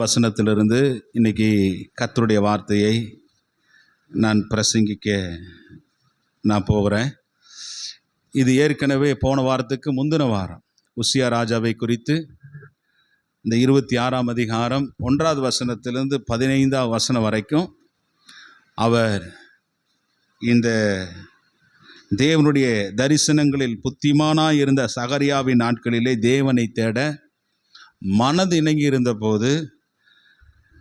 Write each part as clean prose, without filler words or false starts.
வசனத்திலிருந்து இன்னைக்கு கர்த்தருடைய வார்த்தையை நான் பிரசங்கிக்க போகிறேன். இது ஏற்கனவே போன வாரத்துக்கு முந்தின வாரம் உசியா ராஜாவை குறித்து இந்த 26ஆம் அதிகாரம் 1வது வசனத்திலிருந்து 15வது வசனம் வரைக்கும் அவர் இந்த தேவனுடைய தரிசனங்களில் புத்திமானாய் இருந்த சகரியாவின் நாட்களிலே தேவனை தேட மனது இணங்கி இருந்தபோது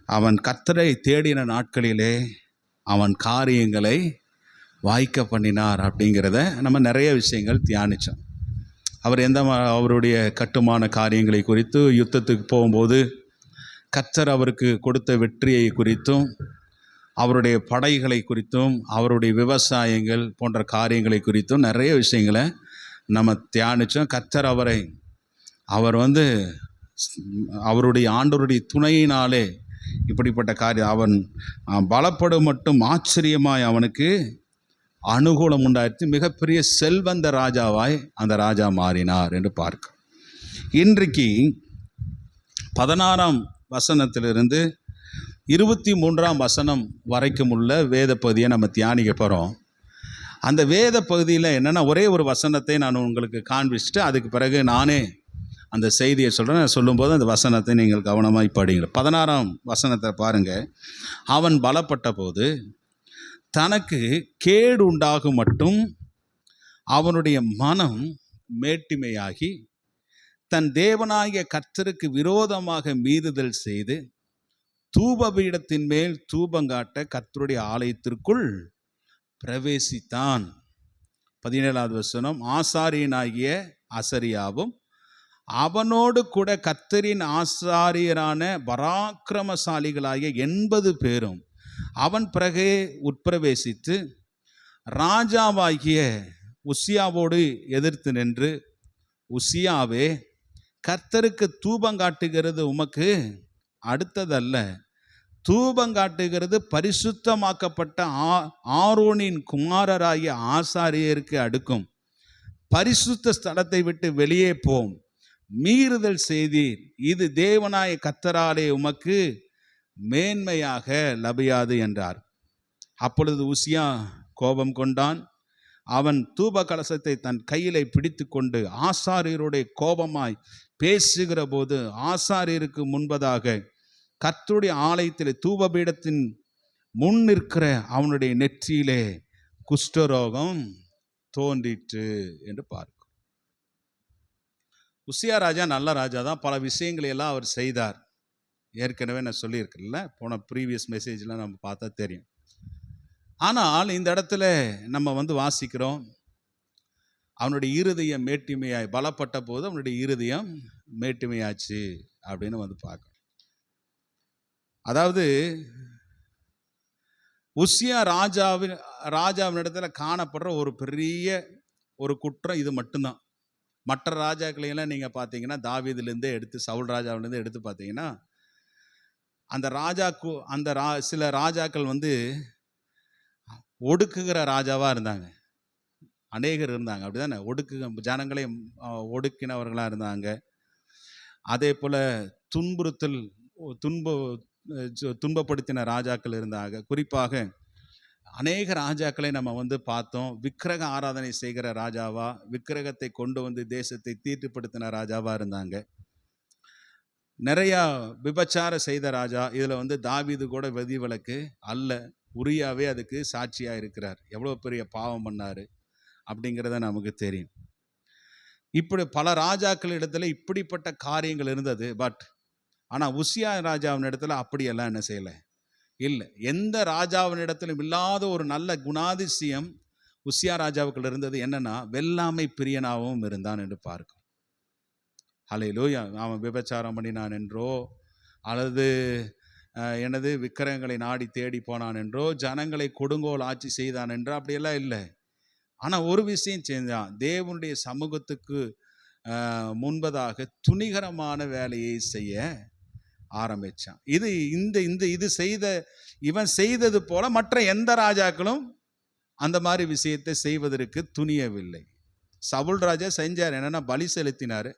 அவன் கர்த்தரை தேடின நாட்களிலே அவன் காரியங்களை வாய்க்க பண்ணினார். அப்படிங்கிறத நம்ம நிறைய விஷயங்கள் தியானித்தோம். அவர் அவருடைய கட்டுமான காரியங்களை குறித்து, யுத்தத்துக்கு போகும்போது கர்த்தர் அவருக்கு கொடுத்த வெற்றியை குறித்தும், அவருடைய படைகளை குறித்தும், அவருடைய விவசாயங்கள் போன்ற காரியங்களை குறித்தும் நிறைய விஷயங்களை நம்ம தியானித்தோம். கர்த்தர் அவர் அவருடைய ஆண்டவருடைய துணையினாலே இப்படிப்பட்ட காரியம் அவன் பலப்படும் மட்டும் ஆச்சரியமாய் அவனுக்கு அனுகூலம் உண்டாயிற்று. மிகப்பெரிய செல்வந்த ராஜாவாய் அந்த ராஜா மாறினார் என்று பார்க்க. இன்றைக்கு 16ஆம் வசனத்திலிருந்து 23ஆம் வசனம் வரைக்கும் உள்ள வேத பகுதியை நம்ம தியானிக்க போகிறோம். அந்த வேத பகுதியில் என்னென்னா, ஒரே ஒரு வசனத்தை நான் உங்களுக்கு காண்பிச்சுட்டு அதுக்கு பிறகு நானே அந்த செய்தியை சொல்கிறேன். சொல்லும்போது அந்த வசனத்தை நீங்கள் கவனமாய் படிங்க. 16ஆம் வசனத்தை பாருங்கள். அவன் பலப்பட்ட போது தனக்கு கேடு உண்டாகும் மட்டும் அவனுடைய மனம் மேட்டிமையாகி தன் தேவனாகிய கர்த்தருக்கு விரோதமாக மீறுதல் செய்து தூபபீடத்தின் மேல் தூபங்காட்ட கர்த்தருடைய ஆலயத்திற்குள் பிரவேசித்தான். 17வது வசனம். ஆசாரியனாகிய அசரியாவும் அவனோடு கூட கர்த்தரின் ஆசாரியரான பராக்கிரமசாலிகளாகிய 80 பேரும் அவன் பிறகு உட்பிரவேசித்து ராஜாவாகிய உசியாவோடு எதிர்த்து நின்று, உசியாவே, கர்த்தருக்கு தூபங்காட்டுகிறது உமக்கு அடுத்ததல்ல, தூபங்காட்டுகிறது பரிசுத்தமாக்கப்பட்ட ஆரோனின் குமாரராகிய ஆசாரியருக்கு அடுக்கும். பரிசுத்த ஸ்தலத்தை விட்டு வெளியே போம், மீறுதல் செய்தீர், இது தேவனாய கர்த்தராலே உமக்கு மேன்மையாக லபியாது என்றார். அப்பொழுது உசியா கோபம் கொண்டான். அவன் தூப கலசத்தை தன் கையிலே பிடித்து கொண்டு ஆசாரியருடைய கோபமாய் பேசுகிற போது ஆசாரியருக்கு முன்பதாக கர்த்தருடைய ஆலயத்தில் தூபபீடத்தின் முன் நிற்கிற அவனுடைய நெற்றியிலே குஷ்டரோகம் தோன்றிற்று என்று பார்க்கும். உசியா ராஜா நல்ல ராஜா தான். பல விஷயங்களை எல்லாம் அவர் செய்தார். ஏற்கனவே நான் சொல்லியிருக்கேன்ல, போன ப்ரீவியஸ் மெசேஜில் நம்ம பார்த்தா தெரியும். ஆனால் இந்த இடத்துல நம்ம வாசிக்கிறோம், அவனுடைய இருதயம் மேட்டிமையாய், பலப்பட்ட போது அவனுடைய இருதயம் மேட்டிமையாச்சு அப்படின்னு பார்க்கணும். அதாவது உசியா ராஜாவின் இடத்துல காணப்படுற ஒரு பெரிய ஒரு குற்றம் இது மட்டும்தான். மற்ற ராஜாக்களையெல்லாம் நீங்கள் பார்த்தீங்கன்னா, தாவீதுலேருந்தே எடுத்து, சவுல் ராஜாவிலேருந்து எடுத்து பார்த்தீங்கன்னா, அந்த சில ராஜாக்கள் ஒடுக்குகிற ராஜாவாக இருந்தாங்க. அநேகர் இருந்தாங்க, அப்படி தானே? ஜனங்களை ஒடுக்கினவர்களாக இருந்தாங்க. அதே போல் துன்பப்படுத்தின ராஜாக்கள் இருந்தாங்க. குறிப்பாக அநேக ராஜாக்களை நம்ம பார்த்தோம். விக்கிரக ஆராதனை செய்கிற ராஜாவா, விக்கிரகத்தை கொண்டு தேசத்தை தீட்டுப்படுத்தின ராஜாவா இருந்தாங்க. நிறையா விபச்சாரம் செய்த ராஜா. இதில் தாவீது கூட விதிவிலக்கு அல்ல. உரியாவே அதுக்கு சாட்சியாக இருக்கிறார். எவ்வளோ பெரிய பாவம் பண்ணார் அப்படிங்கிறத நமக்கு தெரியும். இப்படி பல ராஜாக்கள் இடத்துல இப்படிப்பட்ட காரியங்கள் இருந்தது. ஆனால் உசியா ராஜாவின் இடத்துல அப்படியெல்லாம் என்ன செய்யலை, இல்லை. எந்த ராஜாவின் இடத்திலும் இல்லாத ஒரு நல்ல குணாதிசயம் உசியா ராஜாவுக்குள்ள இருந்தது. என்னன்னா, வெள்ளாமை பிரியனாகவும் இருந்தான் என்று பார்க்கும். ஹல்லேலூயா. அவன் விபச்சாரம் பண்ணினான் என்றோ, அல்லது விக்கிரகங்களை நாடி தேடி போனான் என்றோ, ஜனங்களை கொடுங்கோல் ஆட்சி செய்தான் என்றோ அப்படியெல்லாம் இல்லை. ஆனால் ஒரு விஷயம் செஞ்சான், தேவனுடைய சமூகத்துக்கு முன்பதாக துணிகரமான வேலையை செய்ய ஆரம்பித்தான். இவன் செய்தது போல மற்ற எந்த ராஜாக்களும் அந்த மாதிரி விஷயத்தை செய்வதற்கு துணியவில்லை. சவுல் ராஜா செஞ்சார். என்னென்னா, பலி செலுத்தினார்.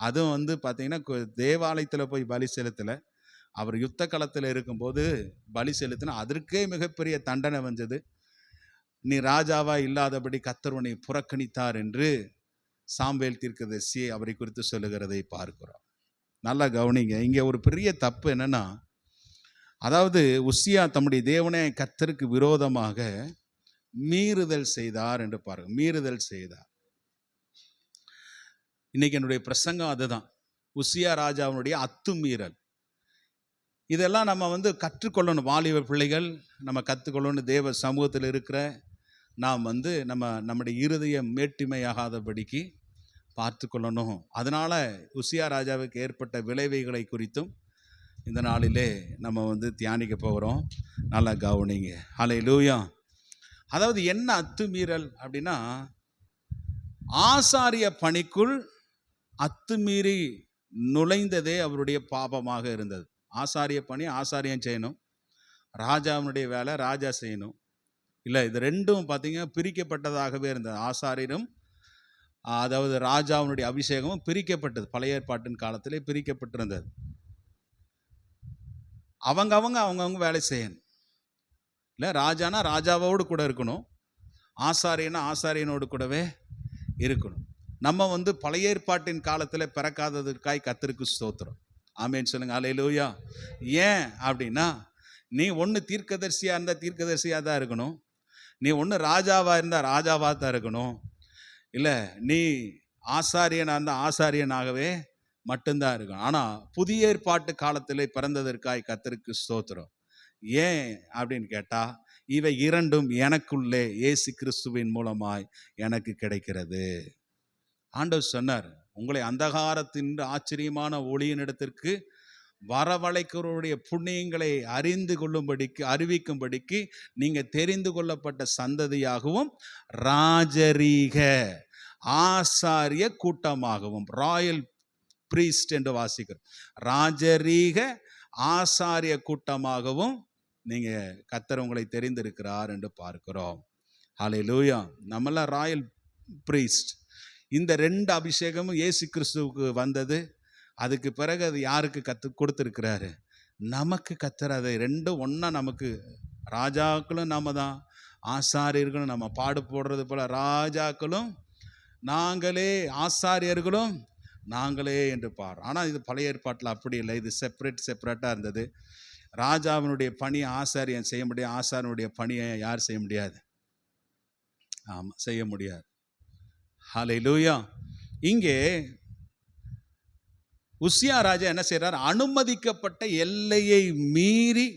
அதுவும் பார்த்தீங்கன்னா, தேவாலயத்தில் போய் பலி செலுத்தலை. அவர் யுத்த களத்தில் இருக்கும்போது பலி செலுத்தினா அதற்கே மிகப்பெரிய தண்டனை வந்தது. நீ ராஜாவா இல்லாதபடி கர்த்தர் உன்னை புறக்கணித்தார் என்று சாமுவேல் தீர்க்கதரிசி அவரை குறித்து சொல்லுகிறதை பார்க்கிறோம். நல்லா கவனிங்க. இங்கே ஒரு பெரிய தப்பு என்னன்னா, அதாவது உசியா தம்முடைய தேவனே கர்த்தருக்கு விரோதமாக மீறுதல் செய்தார் என்று பாருங்க. மீறுதல் செய்தார். இன்னைக்கு என்னுடைய பிரசங்கம் அதுதான், உசியா ராஜாவுடைய அத்துமீறல். இதெல்லாம் நம்ம கற்றுக்கொள்ளணும். வாலிப பிள்ளைகள் நம்ம கற்றுக்கொள்ளணும். தேவ சமூகத்தில் இருக்கிற நாம் நம்முடைய இருதயம் மேட்டிமையாகாதபடிக்கு பார்த்து கொள்ளணும். அதனால உசியா ராஜாவுக்கு ஏற்பட்ட விளைவுகளை குறித்தும் இந்த நாளிலே நம்ம தியானிக்க போகிறோம். நல்லா கவனிங்க. ஹல்லேலூயா. அதாவது என்ன அத்துமீறல் அப்படின்னா, ஆசாரிய பணிக்குள் அத்துமீறி நுழைந்ததே அவருடைய பாபமாக இருந்தது. ஆசாரிய பணி ஆசாரியம் செய்யணும், ராஜாவினுடைய வேலை ராஜா செய்யணும். இல்லை, இது ரெண்டும் பார்த்தீங்கன்னா பிரிக்கப்பட்டதாகவே இருந்தது. ஆசாரியரும் அதாவது ராஜாவினுடைய அபிஷேகமும் பிரிக்கப்பட்டது. பழைய ஏற்பாட்டின் காலத்திலே பிரிக்கப்பட்டிருந்தது. அவங்கவுங்க வேலை செய்யணும். இல்லை, ராஜானா ராஜாவோடு கூட இருக்கணும், ஆசாரியனா ஆசாரியனோடு கூடவே இருக்கணும். நம்ம பழைய ஏற்பாட்டின் காலத்தில் பிறக்காததற்காய் கர்த்தருக்கு ஸ்தோத்திரம். ஆமேன்னு சொல்லுங்க. அல்லேலூயா. ஏன் அப்படின்னா, நீ ஒன்று தீர்க்கதரிசியாக இருந்தால் தீர்க்கதரிசியாக தான் இருக்கணும், நீ ஒன்று ராஜாவாக இருந்தால் ராஜாவாக தான் இருக்கணும், இல்லை நீ ஆசாரியனாக இருந்தால் ஆசாரியனாகவே மட்டும்தான் இருக்கணும். ஆனால் புதிய ஏற்பாட்டு காலத்தில் பிறந்ததற்காய் கர்த்தருக்கு ஸ்தோத்திரம். ஏன் அப்படின்னு கேட்டால், இவை இரண்டும் எனக்குள்ளே இயேசு கிறிஸ்துவின் மூலமாய் எனக்கு கிடைக்கிறது. ஆண்டவர் சொன்னார், உங்களை அந்தகாரத்தின் ஆச்சரியமான ஒளியினிடத்திற்கு வரவழைக்கிறவருடைய புண்ணியங்களை அறிந்து கொள்ளும்படிக்கு அறிவிக்கும்படிக்கு நீங்கள் தெரிந்து கொள்ளப்பட்ட சந்ததியாகவும் ராஜரீக ஆசாரிய கூட்டமாகவும், ராயல் பிரீஸ்ட் என்று வாசிக்கிறோம், ராஜரீக ஆசாரிய கூட்டமாகவும் நீங்கள் கர்த்தர் உங்களை தெரிந்திருக்கிறார் என்று பார்க்கிறோம். ஹல்லேலூயா. நம்மளாம் ராயல் பிரீஸ்ட். இந்த ரெண்டு அபிஷேகமும் இயேசு கிறிஸ்துவுக்கு வந்தது. அதுக்கு பிறகு அது யாருக்கு கொடுத்துருக்கிறாரு? நமக்கு. கர்த்தர் அதை ரெண்டும் ஒன்றா நமக்கு, ராஜாக்களும் நாம தான், ஆசாரியர்களும் நம்ம. பாடு போடுறது போல ராஜாக்களும் நாங்களே, ஆசாரியர்களும் நாங்களே என்று பாடுறோம். ஆனால் இது பழைய ஏற்பாட்டில் அப்படி இல்லை. இது செப்பரேட்டாக இருந்தது. ராஜாவினுடைய பணியை ஆசாரியன் செய்ய முடியாது, ஆசாரியனுடைய பணியை யார் செய்ய முடியாது? ஆமாம், செய்ய முடியாது. ஹல்லேலூயா. இங்கே உசியா ராஜா என்ன செய்கிறார்? அனுமதிக்கப்பட்ட எல்லையை மீறி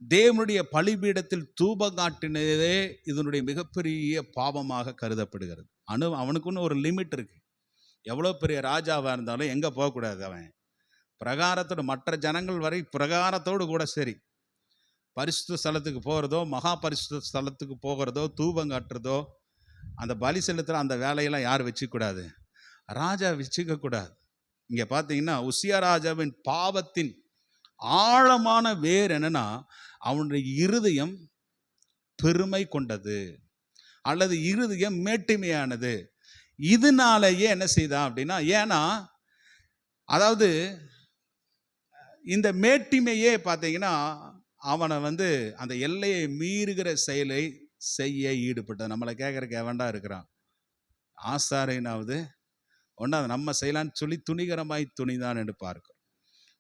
தேவனுடைய பலிபீடத்தில் தூபம் காட்டினதே இதனுடைய மிகப்பெரிய பாவமாக கருதப்படுகிறது. அவனுக்குன்னு ஒரு லிமிட் இருக்கு. எவ்வளோ பெரிய ராஜாவாக இருந்தாலும் எங்கே போகக்கூடாது, அவன் பிரகாரத்தோடு, மற்ற ஜனங்கள் வரை பிரகாரத்தோடு கூட சரி, பரிசுத்த ஸ்தலத்துக்கு போகிறதோ, மகா பரிசுத்த ஸ்தலத்துக்கு போகிறதோ, தூபம் காட்டுறதோ, அந்த பலி செலுத்துகிற அந்த வேலையெல்லாம் யார் வச்சுக்கூடாது? ராஜா வச்சுக்கக்கூடாது. இங்கே பார்த்தீங்கன்னா உசியா ராஜாவின் பாவத்தின் ஆழமான வேர் என்னன்னா, அவனுடைய இருதயம் பெருமை கொண்டது அல்லது இருதயம் மேட்டிமையானது. இதனாலேயே என்ன செய்தான் அப்படின்னா, ஏன்னா அதாவது இந்த மேட்டிமையே பார்த்தீங்கன்னா அவனை அந்த எல்லையை மீறுகிற செயலை செய்ய ஈடுபட்டது. நம்மளை கேட்குறக்கு எவன்டா இருக்கிறான்? ஆசாரியனாவது ஒன்றா நம்ம செய்யலான்னு சொல்லி துணிகரமாய் துணிதான் என்று பார்க்கிறோம்.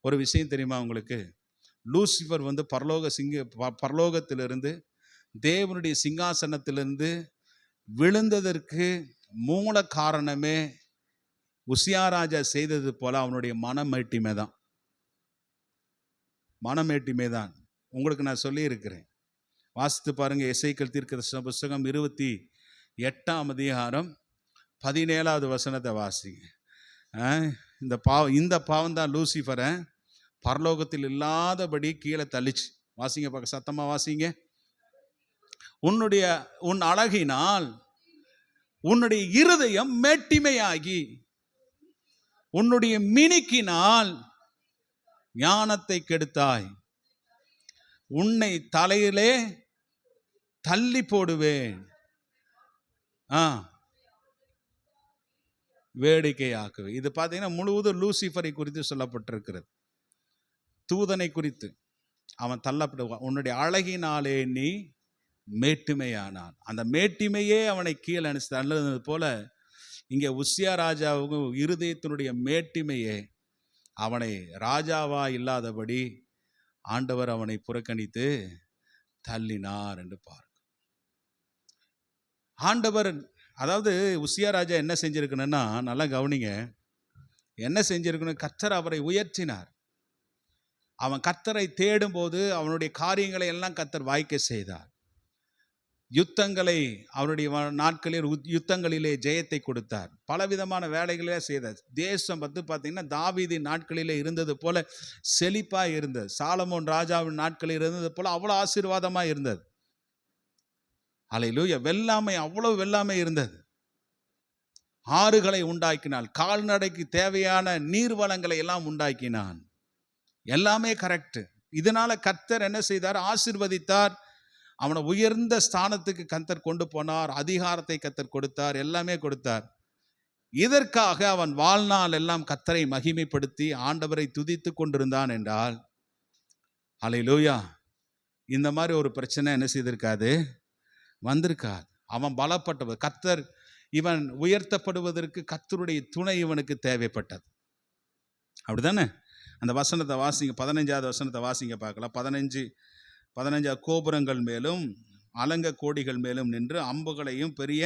ஒரு விஷயம் தெரியுமா உங்களுக்கு? லூசிஃபர் பரலோகத்திலிருந்து, தேவனுடைய சிங்காசனத்திலிருந்து விழுந்ததற்கு மூல காரணமே உசியா ராஜா செய்தது போல அவனுடைய மனமேட்டிமை தான். மனமேட்டிமை தான். உங்களுக்கு நான் சொல்லி இருக்கிறேன், வாசித்து பாருங்க. எசேக்கியேல் தீர்க்கதரிசன புஸ்தகம் 28ஆம் அதிகாரம் 17வது வசனத்தை வாசிங்க. இந்த பாவம் தான் லூசிஃபரை பரலோகத்தில் இல்லாதபடி கீழே தள்ளிச்சு. வாசிங்க, பார்க்க சத்தமா வாசிங்க. உன் அழகினால் உன்னுடைய இருதயம் மேட்டிமையாகி, உன்னுடைய மினுக்கினால் ஞானத்தை கெடுத்தாய், உன்னை தலையிலே தள்ளி போடுவேன், வேடிக்கையாக்குவேன். இது பார்த்தீங்கன்னா முழுவதும் லூசிஃபரை குறித்து சொல்லப்பட்டிருக்கிறது. தூதனை குறித்து அவன் தள்ளப்படுவான். உன்னுடைய அழகினாலே நீ மேட்டுமையானான். அந்த மேட்டிமையே அவனை கீழே அனுப்பிச்சு தள்ளது போல இங்கே உசியா ராஜாவுக்கு இருதயத்தினுடைய மேட்டிமையே அவனை ராஜாவா இல்லாதபடி ஆண்டவர் அவனை புறக்கணித்து தள்ளினார் என்று பார்க்க. ஆண்டவர் அதாவது உசியா ராஜா என்ன செஞ்சிருக்கணும்னா, நல்லா கவனிங்க, என்ன செஞ்சிருக்கணும், கர்த்தர் அவரை உயர்த்தினார். அவன் கர்த்தரை தேடும் போது அவனுடைய காரியங்களை எல்லாம் கர்த்தர் வாய்க்க செய்தார். யுத்தங்களை அவருடைய நாட்களில் யுத்தங்களிலே ஜெயத்தை கொடுத்தார். பலவிதமான வேலைகளே செய்தார். தேசம் பார்த்தீங்கன்னா தாவீதின் நாட்களிலே இருந்தது போல செழிப்பாக இருந்தது. சாலமோன் ராஜாவின் நாட்களில் இருந்தது போல அவ்வளோ ஆசீர்வாதமாக இருந்தது. அல்லேலூயா. வெள்ளாமை, அவ்வளவு வெள்ளாமை இருந்தது. ஆறுகளை உண்டாக்கினான், கால்நடைக்கு தேவையான நீர்வளங்களை எல்லாம் உண்டாக்கினான். எல்லாமே கரெக்ட். இதனால கர்த்தர் என்ன செய்தார், ஆசீர்வதித்தார். அவனை உயர்ந்த ஸ்தானத்துக்கு கர்த்தர் கொண்டு போனார். அதிகாரத்தை கர்த்தர் கொடுத்தார், எல்லாமே கொடுத்தார். இதற்காக அவன் வாழ்நாள் எல்லாம் கர்த்தரை மகிமைப்படுத்தி ஆண்டவரை துதித்து கொண்டிருந்தான் என்றால், அல்லேலூயா, இந்த மாதிரி ஒரு பிரச்சனை என்ன செய்திருக்காது, வந்திருக்காது. அவன் பலப்பட்டவர். கர்த்தர் இவன் உயர்த்தப்படுவதற்கு கர்த்தருடைய துணை இவனுக்கு தேவைப்பட்டது. அப்படிதானே? அந்த வசனத்தை வாசிங்க, 15வது வசனத்தை வாசிங்க பார்க்கலாம். 15 கோபுரங்கள் மேலும் அலங்க கோடிகள் மேலும் நின்று அம்புகளையும் பெரிய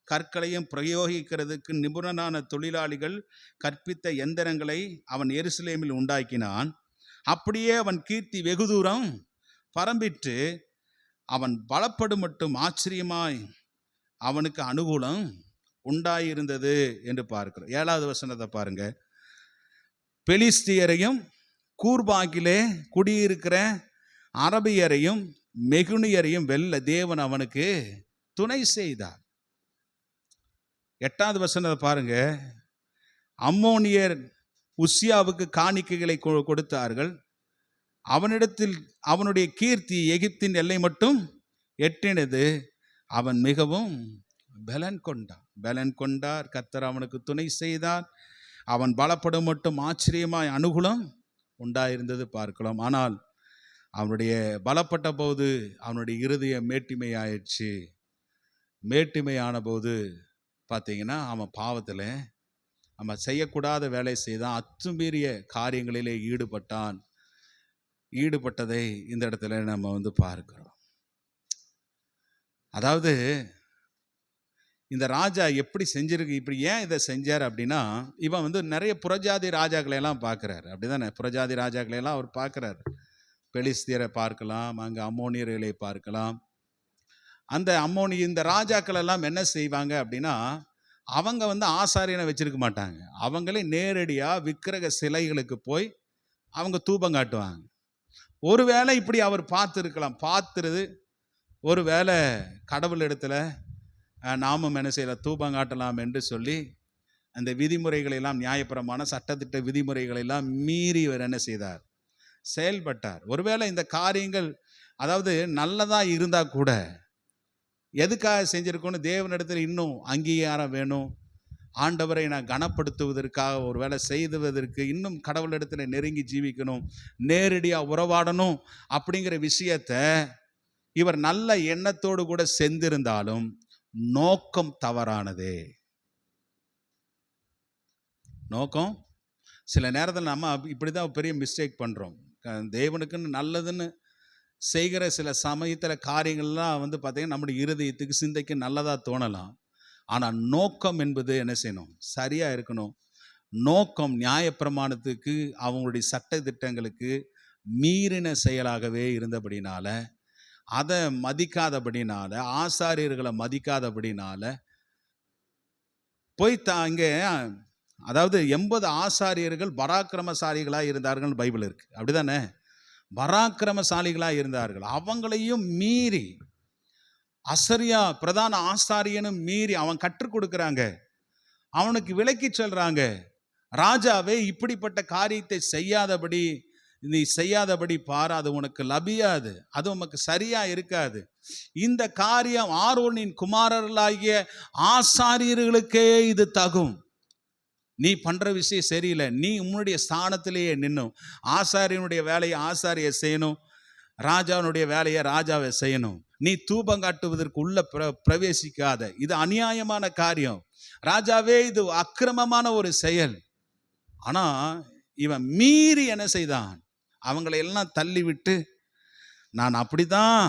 கற்களையும் பிரயோகிக்கிறதுக்கு நிபுணனான தொழிலாளிகள் கற்பித்த எந்திரங்களை அவன் எருசலேமில் உண்டாக்கினான். அப்படியே அவன் கீர்த்தி வெகு தூரம் பரம்பிட்டு அவன் பலப்படும் மட்டும் ஆச்சரியமாய் அவனுக்கு அனுகூலம் உண்டாயிருந்தது என்று பார்க்கிறோம். 7வது வசனத்தை பாருங்க. பெலிஸ்தியரையும் கூர்பாகிலே குடியிருக்கிற அரபியரையும் மெகுனியரையும் வெல்ல தேவன் அவனுக்கு துணை செய்தார். 8வது வசனத்தை பாருங்க. அம்மோனியர் உசியாவுக்கு காணிக்கைகளை கொடுத்தார்கள். அவனிடத்தில் அவனுடைய கீர்த்தி எகிப்தின் எல்லை மட்டும் எட்டினது. அவன் மிகவும் பலன் கொண்டார். கர்த்தர் அவனுக்கு துணை செய்தார். அவன் பலப்படும் மட்டும் ஆச்சரியமாய் அனுகூலம் உண்டாயிருந்தது பார்க்கலாம். ஆனால் அவனுடைய பலப்பட்ட போது அவனுடைய இருதயம் மேட்டிமையாயிடுச்சு. மேட்டிமையான போது பார்த்தீங்கன்னா அவன் பாவத்தில் அவன் செய்யக்கூடாத வேலை செய்தான். அத்துமீறிய காரியங்களிலே ஈடுபட்டதை இந்த இடத்துல நம்ம பார்க்கிறோம். அதாவது இந்த ராஜா எப்படி செஞ்சிருக்கு, இப்படி ஏன் இதை செஞ்சார் அப்படின்னா, இவன் நிறைய புறஜாதி ராஜாக்களை எல்லாம் பார்க்குறாரு. அப்படிதானே? புறஜாதி ராஜாக்களை எல்லாம் அவர் பார்க்குறாரு. பெலிஸ்தியரை பார்க்கலாம், அங்கே அம்மோனியர்களை பார்க்கலாம். அந்த இந்த ராஜாக்கள் எல்லாம் என்ன செய்வாங்க அப்படின்னா, அவங்க ஆசாரியனை வச்சிருக்க மாட்டாங்க. அவங்களே நேரடியாக விக்கிரக சிலைகளுக்கு போய் அவங்க தூபம் காட்டுவாங்க. ஒருவேளை இப்படி அவர் பார்த்துருது. ஒருவேளை கடவுள் இடத்துல நாமும் என்ன செய்யலாம், தூபம் காட்டலாம் என்று சொல்லி அந்த விதிமுறைகளெல்லாம், நியாயப்பிரமான சட்டத்திட்ட விதிமுறைகளெல்லாம் மீறி இவர் என்ன செய்தார், செயல்பட்டார். ஒருவேளை இந்த காரியங்கள் அதாவது நல்லதாக இருந்தால் கூட எதுக்காக செஞ்சிருக்கோன்னு தேவனிடத்தில் இன்னும் அங்கீகாரம் வேணும். ஆண்டவரை நான் கனப்படுத்துவதற்காக ஒருவேளை செய்துவதற்கு இன்னும் கடவுளிடத்தில் நெருங்கி ஜீவிக்கணும், நேரடியாக உறவாடணும் அப்படிங்கிற விஷயத்தை இவர் நல்ல எண்ணத்தோடு கூட செஞ்சிருந்தாலும் நோக்கம் தவறானதே. நோக்கம் சில நேரத்தில் நம்ம இப்படி தான் பெரிய மிஸ்டேக் பண்ணுறோம். தேவனுக்குன்னு நல்லதுன்னு செய்கிற சில சமயத்தில் காரியங்கள்லாம் பார்த்திங்கன்னா நம்முடைய இருதயத்துக்கு சிந்தைக்கு நல்லதாக தோணலாம். ஆனால் நோக்கம் என்பது என்ன செய்யணும், சரியாக இருக்கணும். நோக்கம் நியாயப்பிரமாணத்துக்கு அவங்களுடைய சட்ட திட்டங்களுக்கு மீறின செயலாகவே இருந்தபடினால, அதை மதிக்காதபடினால, ஆசாரியர்களை மதிக்காதபடினால போய் இங்கே அதாவது 80 ஆசாரியர்கள் பராக்கிரமசாலிகளாக இருந்தார்கள் பைபிள் இருக்கு. அப்படிதானே? பராக்கிரமசாலிகளாக இருந்தார்கள். அவங்களையும் மீறி அசரியா பிரதான ஆசாரியனும் மீறி அவன் கற்றுக் கொடுக்குறாங்க. அவனுக்கு விளக்கி சொல்றாங்க, ராஜாவே இப்படிப்பட்ட காரியத்தை செய்யாதபடி நீ செய்யாதபடி பாரு, அது உனக்கு லபியாது, அது உனக்கு சரியா இருக்காது. இந்த காரியம் ஆரோனின் குமாரர்களாகிய ஆசாரியர்களுக்கே இது தகும். நீ பண்ற விஷயம் சரியில்லை, நீ உன்னுடைய ஸ்தானத்திலேயே நின்னும். ஆசாரியனுடைய வேலையை ஆசாரிய செய்யணும், ராஜாவினுடைய வேலையை ராஜாவை செய்யணும். நீ தூபம் காட்டுவதற்கு உள்ள பிரவேசிக்காத, இது அநியாயமான காரியம். ராஜாவே, இது அக்கிரமமான ஒரு செயல். ஆனா இவன் மீறி என்ன செய்தான், அவங்களை எல்லாம் தள்ளி விட்டு நான் அப்படிதான்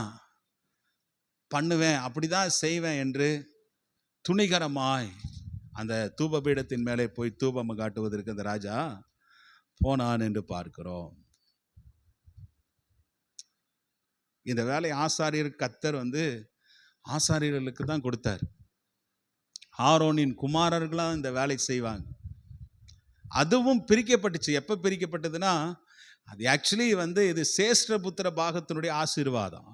பண்ணுவேன், அப்படிதான் செய்வேன் என்று துணிகரமாய் அந்த தூப பீடத்தின் மேலே போய் தூபம் காட்டுவதற்கு அந்த ராஜா போனான் என்று பார்க்கிறோம். இந்த வேலை ஆசாரியர் கர்த்தர் ஆசாரியர்களுக்கு தான் கொடுத்தார். ஆரோனின் குமாரர்களாம் இந்த வேலை செய்வாங்க. அதுவும் பிரிக்கப்பட்டுச்சு. எப்போ பிரிக்கப்பட்டதுன்னா, அது ஆக்சுவலி இது சேஷ்டபுத்திர பாகத்தினுடைய ஆசீர்வாதம்.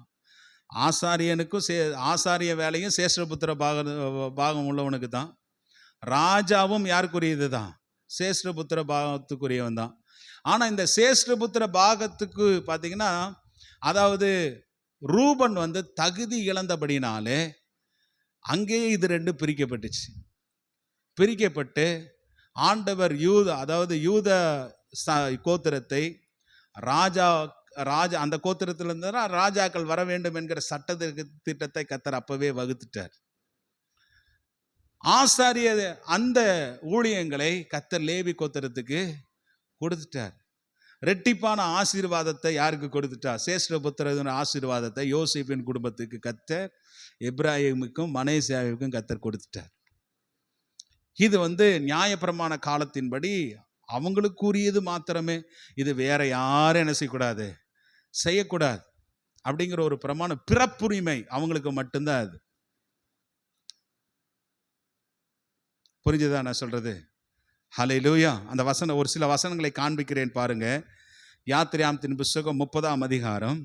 ஆசாரியனுக்கும் ஆசாரிய வேலையும் சேஷ்டபுத்திர பாகம் உள்ளவனுக்கு தான். ராஜாவும் யாருக்குரியது தான், சேஷ்டபுத்திர பாகத்துக்குரியவன் தான். ஆனால் இந்த சேஷ்டபுத்திர பாகத்துக்கு பார்த்தீங்கன்னா, அதாவது ரூபன் தகுதி இழந்தபடினாலே அங்கேயே இது ரெண்டு பிரிக்கப்பட்டுச்சு. பிரிக்கப்பட்டு ஆண்டவர் யூத கோத்திரத்தை ராஜா அந்த கோத்திரத்தில் இருந்தா ராஜாக்கள் வர வேண்டும் என்கிற திட்டத்தை கர்த்தர் அப்பவே வகுத்துட்டார். ஆசாரிய அந்த ஊழியங்களை கர்த்தர் லேவி கோத்திரத்துக்கு கொடுத்துட்டார். ரெட்டிப்பான ஆசீர்வாதத்தை யாருக்கு கொடுத்துட்டார்? சேஷ்டபுத்திரன் ஆசீர்வாதத்தை யோசேப்பின் குடும்பத்துக்கு கர்த்தர், எப்ராயிமுக்கும் மனேசியாவுக்கும் கர்த்தர் கொடுத்துட்டார். இது நியாயப்பிரமாண காலத்தின்படி அவங்களுக்குரியது மாத்திரமே. இது வேற யாரும் என்ன செய்யக்கூடாது, செய்யக்கூடாது அப்படிங்கிற ஒரு பிரமாண பிறப்புரிமை அவங்களுக்கு மட்டும்தான். அது புரிஞ்சுதா நான் சொல்றது? ஹல்லேலூயா. அந்த ஒரு சில வசனங்களை காண்பிக்கிறேன் பாருங்க. யாத்திராகமத்தின் புஸ்தகம் 30ஆம் அதிகாரம்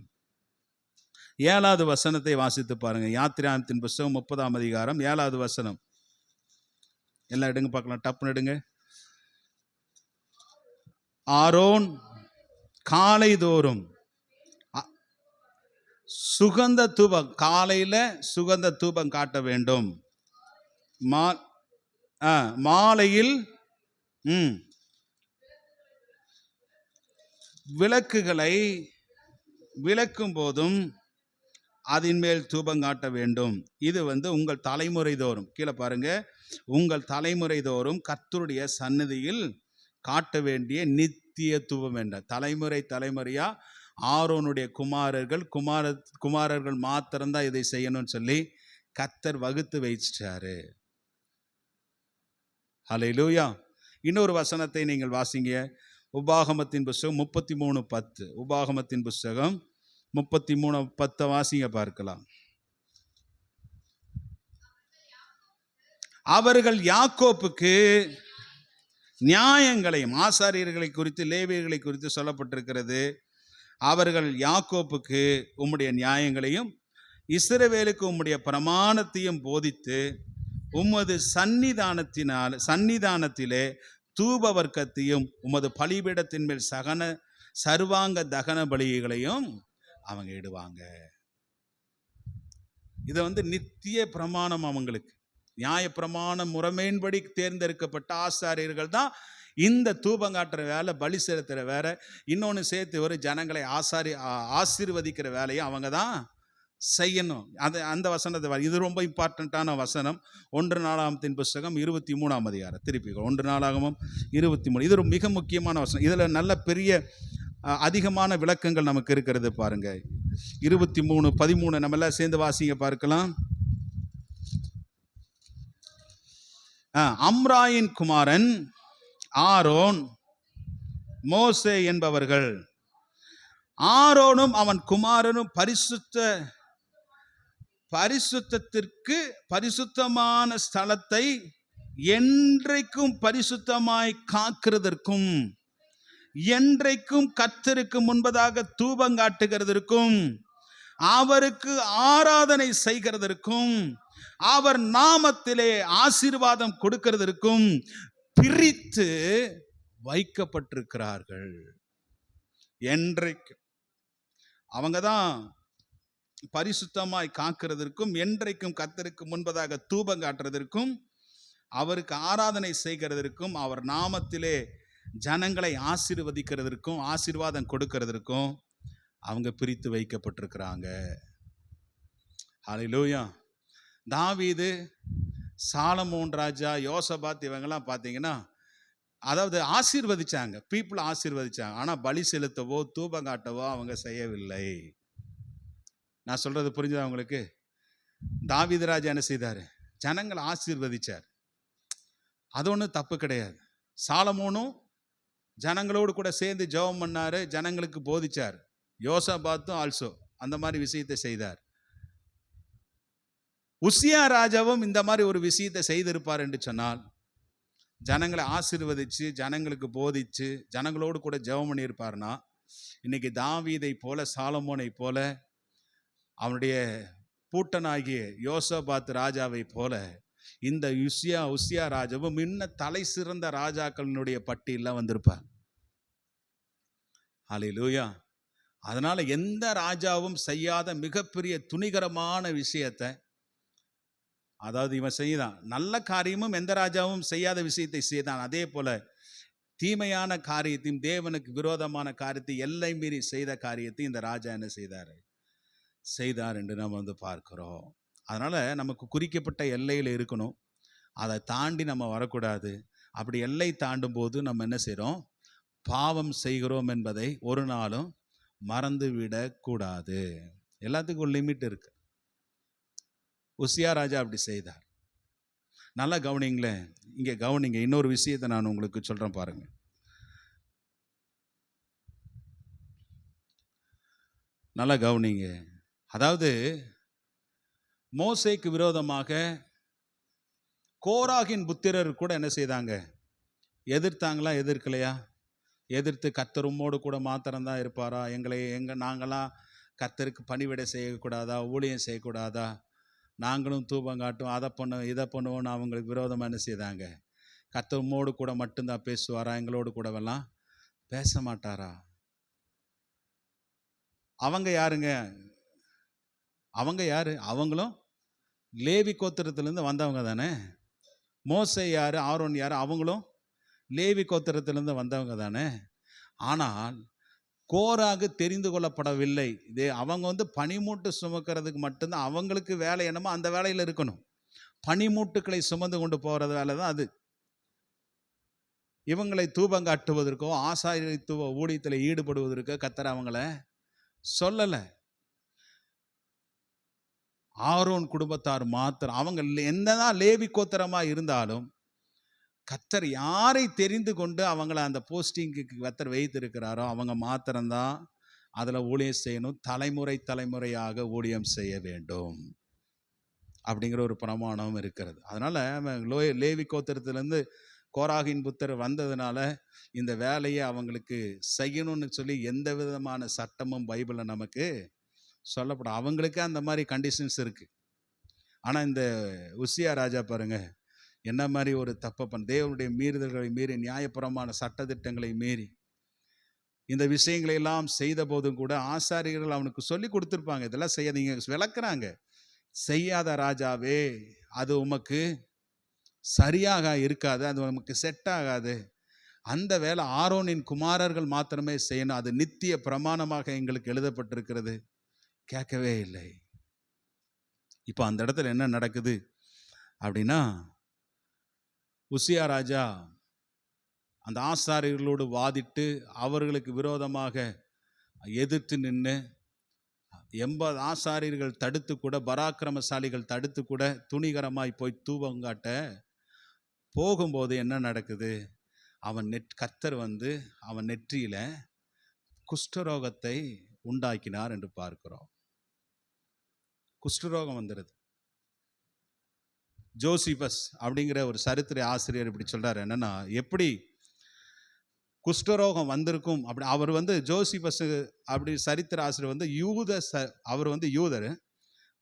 7வது வசனத்தை வாசித்து பாருங்க. யாத்திராகமத்தின் புஸ்தகம் 30ஆம் அதிகாரம் 7வது வசனம். எல்லாம் எடுங்க பார்க்கலாம், டப்புன்னு எடுங்க. ஆரோன் காலை தோறும் சுகந்த தூபம், காலையில சுகந்த தூபம் காட்ட வேண்டும். மாலையில் விளக்குகளை விளக்கும் போதும் அதன் மேல் தூபம் காட்ட வேண்டும். இது உங்கள் தலைமுறை தோறும், கீழே பாருங்க, உங்கள் தலைமுறை தோறும் கர்த்தருடைய சந்நிதியில் காட்ட வேண்டிய நித்திய தூபம் என்ற தலைமுறையா ஆரோனுடைய குமாரர்கள் மாத்திரம்தான் இதை செய்யணும்னு சொல்லி கர்த்தர் வகுத்து வைச்சிட்டாரு. ஹல்லேலூயா. இன்னொரு வசனத்தை நீங்கள் வாசிங்க. உபாகமத்தின் புஸ்தகம் 33:10. உபாகமத்தின் புஸ்தகம் 33:10 வாசிங்க பார்க்கலாம். அவர்கள் யாக்கோப்புக்கு நியாயங்களையும், ஆசாரியர்களை குறித்து லேவியர்களை குறித்து சொல்லப்பட்டிருக்கிறது. அவர்கள் யாக்கோப்புக்கு உம்முடைய நியாயங்களையும் இஸ்ரவேலுக்கு உம்முடைய பிரமாணத்தையும் போதித்து உமது சன்னிதானத்திலே தூப வர்க்கத்தையும் உமது பலிபீடத்தின் மேல் சர்வாங்க தகன பலிகளையும் அவங்க இடுவாங்க. இது நித்திய பிரமாணம். அவங்களுக்கு நியாய பிரமாண முறைமையின்படி தேர்ந்தெடுக்கப்பட்ட ஆசாரியர்கள் தான் இந்த தூபங்காட்டுற வேலை, பலி செலுத்துகிற வேலை, இன்னொன்று சேர்த்து ஒரு ஜனங்களை ஆசீர்வதிக்கிற வேலையை அவங்க தான் செய்யணும். அந்த வசனத்தை இது ரொம்ப இம்பார்ட்டண்ட்டான வசனம். 1 நாளாகமத்தின் புஸ்தகம் 23ஆம் அதிகாரம். திருப்பி 1 நாளாகமம் 23. இது ஒரு மிக முக்கியமான வசனம். இதில் நல்ல பெரிய அதிகமான விளக்கங்கள் நமக்கு இருக்கிறது பாருங்க. 23:13 நம்ம எல்லாம் சேர்ந்து வாசிங்க பார்க்கலாம். அம்ராயின் குமாரன் ஆரோன், மோசே என்பவர்கள், ஆரோனும் அவன் குமாரனும் பரிசுத்தத்திற்கு பரிசுத்தமான ஸ்தலத்தை என்றைக்கும் பரிசுத்தமாய் காக்கிறதற்கும், என்றைக்கும் கர்த்தருக்கு முன்பதாக தூபங்காட்டுகிறதற்கும், அவருக்கு ஆராதனை செய்கிறதற்கும், அவர் நாமத்திலே ஆசீர்வாதம் கொடுக்கிறதற்கும் பிரித்து வைக்கப்பட்டிருக்கிறார்கள். என்றைக்கு அவங்க தான் பரிசுத்தமாய் காக்கிறதற்கும், என்றைக்கும் கர்த்தருக்கு முன்பதாக தூபம் காட்டுறதற்கும் அவருக்கு ஆராதனை செய்கிறதற்கும் அவர் நாமத்திலே ஜனங்களை ஆசீர்வதிக்கிறதற்கும் ஆசீர்வாதம் கொடுக்கிறதற்கும் அவங்க பிரித்து வைக்கப்பட்டிருக்கிறாங்க. ஹல்லேலூயா. தாவீது, சாலமோன் ராஜா, யோசபாத் இவங்கெல்லாம் பார்த்தீங்கன்னா, அதாவது ஆசீர்வதிச்சாங்க, பீப்புள் ஆசீர்வதிச்சாங்க. ஆனால் பலி செலுத்தவோ தூபம் காட்டவோ அவங்க செய்யவில்லை. நான் சொல்றது புரிஞ்சுதா உங்களுக்கு? தாவீது ராஜா என்ன செய்தார்? ஜனங்களை ஆசீர்வதிச்சார். அது ஒன்றும் தப்பு கிடையாது. சாலமோனும் ஜனங்களோடு கூட சேர்ந்து ஜெபம் பண்ணாரு, ஜனங்களுக்கு போதிச்சார். யோசபாத்தும் ஆல்சோ அந்த மாதிரி விஷயத்தை செய்தார். உசியா ராஜாவும் இந்த மாதிரி ஒரு விஷயத்தை செய்திருப்பார் என்று சொன்னால், ஜனங்களை ஆசீர்வதிச்சு ஜனங்களுக்கு போதிச்சு ஜனங்களோடு கூட ஜெபம் பண்ணியிருப்பார்னா, இன்னைக்கு தாவீதை போல சாலமோனை போல அவனுடைய பூட்டனாகிய யோசபாத் ராஜாவை போல இந்த உசியா ராஜாவும் இன்னும் தலை சிறந்த ராஜாக்களினுடைய பட்டியலில் வந்திருப்பார். ஹல்லேலூயா. அதனால எந்த ராஜாவும் செய்யாத மிகப்பெரிய துணிகரமான விஷயத்தை, அதாவது இவன் செய்தான். நல்ல காரியமும் எந்த ராஜாவும் செய்யாத விஷயத்தை செய்தான். அதே போல தீமையான காரியத்தையும் தேவனுக்கு விரோதமான காரியத்தை எல்லை மீறி செய்த காரியத்தை இந்த ராஜா என்ன செய்தார் என்று நம்ம பார்க்கிறோம். அதனால நமக்கு குறிக்கப்பட்ட எல்லையில் இருக்கணும், அதை தாண்டி நம்ம வரக்கூடாது. அப்படி எல்லை தாண்டும் போது நம்ம என்ன செய்கிறோம்? பாவம் செய்கிறோம் என்பதை ஒரு நாளும் மறந்து விடக்கூடாது. எல்லாத்துக்கும் ஒரு லிமிட் இருக்கு. உசியா ராஜா அப்படி செய்தார். நல்லா கவனிங்களேன், இங்கே கவனிங்க. இன்னொரு விஷயத்தை நான் உங்களுக்கு சொல்கிறேன் பாருங்க. நல்லா கவனிங்க. அதாவது மோசேக்கு விரோதமாக கோராகின் புத்திரர் கூட என்ன செய்தாங்க? எதிர்த்தாங்களா எதிர்க்கலையா? எதிர்த்து கர்த்தர் உம்மோடு கூட மாத்திரம்தான் இருப்பாரா? நாங்களாம் கர்த்தருக்கு பணிவிடை செய்யக்கூடாதா? ஊழியம் செய்யக்கூடாதா? நாங்களும் தூபம் காட்டும், அதை பண்ணுவோம் இதை பண்ணுவோம்னு அவங்களுக்கு விரோதமாக என்ன செய்தாங்க? கர்த்தர் உம்மோடு கூட மட்டும்தான் பேசுவாரா? எங்களோடு கூடவெல்லாம் பேச மாட்டாரா? அவங்க யாருங்க? அவங்க யாரு? அவங்களும் லேவி கோத்திரத்திலேருந்து வந்தவங்க தானே. மோசே யாரு? ஆரோன் யாரு? அவங்களும் லேவி கோத்திரத்திலிருந்து வந்தவங்க தானே. ஆனால் கோராகு தெரிந்து கொள்ளப்படவில்லை. இதே அவங்க பனிமூட்டு சுமக்கிறதுக்கு மட்டும்தான் அவங்களுக்கு வேலை என்னமோ அந்த வேலையில் இருக்கணும். பனிமூட்டுக்களை சுமந்து கொண்டு போகிறது வேலை தான் அது. இவங்களை தூபம் காட்டுவதற்கோ ஆசாரியத்துவ ஊழியத்தில் ஈடுபடுவதற்கோ கர்த்தர் அவங்கள சொல்லலை. ஆரோன் குடும்பத்தார் மாத்திரம், அவங்க என்னதான் லேவி கோத்திரமாக இருந்தாலும் கர்த்தர் யாரை தெரிந்து கொண்டு அவங்கள அந்த போஸ்டிங்க்கு கர்த்தர் வைத்திருக்கிறாரோ அவங்க மாத்திரம்தான் அதில் ஊழியம் செய்யணும். தலைமுறையாக ஊழியம் செய்ய வேண்டும் அப்படிங்கிற ஒரு பிரமாணம் இருக்கிறது. அதனால் லேவி கோத்திரத்திலேருந்து கோராகின் புத்தர் வந்ததுனால இந்த வேலையை அவங்களுக்கு செய்யணும்னு சொல்லி எந்த விதமான சட்டமும் பைபிளில் நமக்கு சொல்லப்படும். அவங்களுக்கே அந்த மாதிரி கண்டிஷன்ஸ் இருக்குது. ஆனால் இந்த உசியா ராஜா பாருங்க, என்ன மாதிரி ஒரு தப்பை தேவனுடைய மீறுதல்களை மீறி, நியாயபுரமான சட்டத்திட்டங்களை மீறி இந்த விஷயங்களை எல்லாம் செய்த போதும் கூட ஆசாரியர்கள் அவனுக்கு சொல்லி கொடுத்துருப்பாங்க, இதெல்லாம் செய்யாதீங்க, விளக்குறாங்க. செய்யாத ராஜாவே, அது உமக்கு சரியாக இருக்காது, அது உமக்கு செட் ஆகாது. அந்த வேலை ஆரோனின் குமாரர்கள் மாத்திரமே செய்யணும், அது நித்திய பிரமாணமாக எங்களுக்கு எழுதப்பட்டிருக்கிறது. கேட்கவே இல்லை. இப்போ அந்த இடத்துல என்ன நடக்குது அப்படின்னா, உசியா ராஜா அந்த ஆசாரியர்களோடு வாதிட்டு அவர்களுக்கு விரோதமாக எதிர்த்து நின்று 80 ஆசாரியர்கள் தடுத்து கூட, பராக்கிரமசாலிகள் தடுத்து கூட துணிகரமாய் போய் தூபங்காட்ட போகும்போது என்ன நடக்குது? கர்த்தர் அவன் நெற்றியில குஷ்டரோகத்தை உண்டாக்கினார் என்று பார்க்கிறோம். குஷ்டரோகம் வந்துடுது. ஜோசிபஸ் அப்படிங்கிற ஒரு சரித்திர ஆசிரியர் இப்படி சொல்றாரு, என்னன்னா எப்படி குஷ்டரோகம் வந்திருக்கும் அப்படி. அவர் ஜோசிபஸ் அப்படி சரித்திர ஆசிரியர் அவர் யூதர்.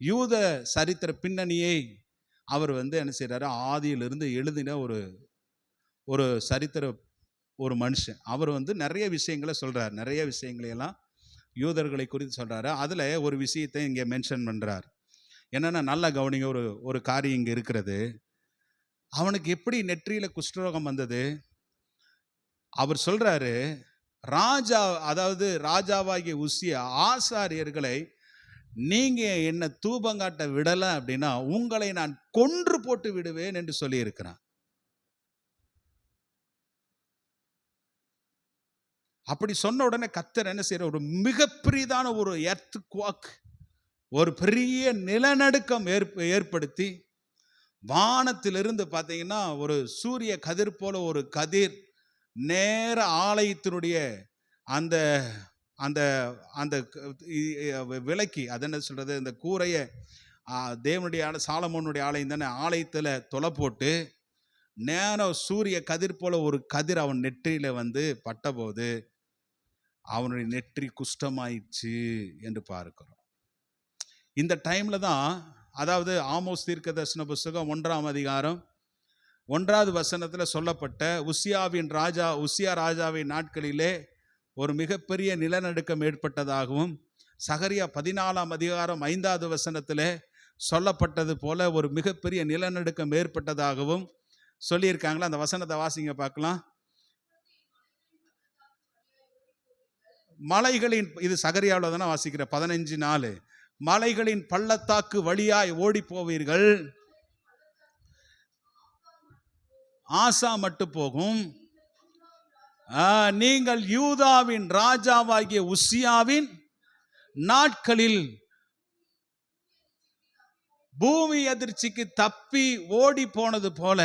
யூத சரித்திர பின்னணியை அவர் என்ன செய்கிறாரு, ஆதியிலிருந்து எழுதின ஒரு சரித்திர ஒரு மனுஷன். அவர் நிறைய விஷயங்களை சொல்கிறார், நிறைய விஷயங்களையெல்லாம் யூதர்களை குறித்து சொல்கிறாரு. அதில் ஒரு விஷயத்தை இங்கே மென்ஷன் பண்ணுறார். என்னென்னா, நல்லா கவனிங்க, ஒரு காரியம் இங்கே இருக்கிறது. அவனுக்கு எப்படி நெற்றியில குஷ்டரோகம் வந்தது? அவர் சொல்றாரு, ராஜா, அதாவது ராஜாவாகிய உசியா ஆசாரியர்களை நீங்க என்ன தூபங்காட்ட விடல அப்படின்னா உங்களை நான் கொன்று போட்டு விடுவேன் என்று சொல்லி இருக்கிறான். அப்படி சொன்ன உடனே கர்த்தர் என்ன செய்யற, ஒரு மிகப்பெரியதான ஒரு எர்த்குவாக், ஒரு பெரிய நிலநடுக்கம் ஏற்படுத்தி வானத்திலிருந்து பார்த்தீங்கன்னா ஒரு சூரிய கதிர் போல ஒரு கதிர் நேர ஆலயத்தினுடைய அந்த அந்த அந்த விலைக்கு, அது என்ன சொல்றது, அந்த கூரையை, தேவனுடைய சாலமோனுடைய ஆலயம் தானே, ஆலயத்தில் தொலை போட்டு நேரம் சூரிய கதிர் போல ஒரு கதிர் அவன் நெற்றியில வந்து பட்டபோது அவனுடைய நெற்றி குஷ்டமாயிடுச்சு என்று பார்க்கிறோம். இந்த டைம்ல தான், அதாவது ஆமோஸ் தீர்க்கதரிசன புஸ்தகம் 1ஆம் அதிகாரம் 1வது வசனத்தில் சொல்லப்பட்ட உசியா ராஜாவின் நாட்களிலே ஒரு மிகப்பெரிய நிலநடுக்கம் ஏற்பட்டதாகவும், சகரியா 14ஆம் அதிகாரம் 5வது வசனத்தில் சொல்லப்பட்டது போல ஒரு மிகப்பெரிய நிலநடுக்கம் ஏற்பட்டதாகவும் சொல்லியிருக்காங்களா? அந்த வசனத்தை வாசிங்க பார்க்கலாம். மலைகளின், இது சகரியாவில் தானே வாசிக்கிற 15:4, மலைகளின் பள்ளத்தாக்கு வழியாய் ஓடி போவீர்கள், ஆசா மட்டும் போகும், நீங்கள் யூதாவின் ராஜாவாகிய உசியாவின் நாட்களில் பூமி அதிர்ச்சிக்கு தப்பி ஓடி போனது போல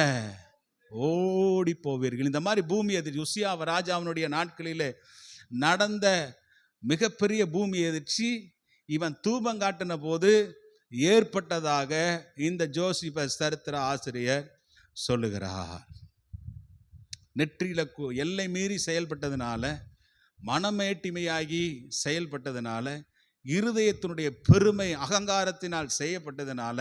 ஓடி போவீர்கள். இந்த மாதிரி பூமி அதிர்ச்சி உசியா ராஜாவினுடைய நாட்களிலே நடந்த மிகப்பெரிய பூமி அதிர்ச்சி இவன் தூபங்காட்டின போது ஏற்பட்டதாக இந்த ஜோசிபஸ் சரித்திர ஆசிரியர் சொல்லுகிறார். நெற்றியில எல்லை மீறி செயல்பட்டதுனால, மனமேட்டிமையாகி செயல்பட்டதுனால, இருதயத்தினுடைய பெருமை அகங்காரத்தினால் செய்யப்பட்டதுனால,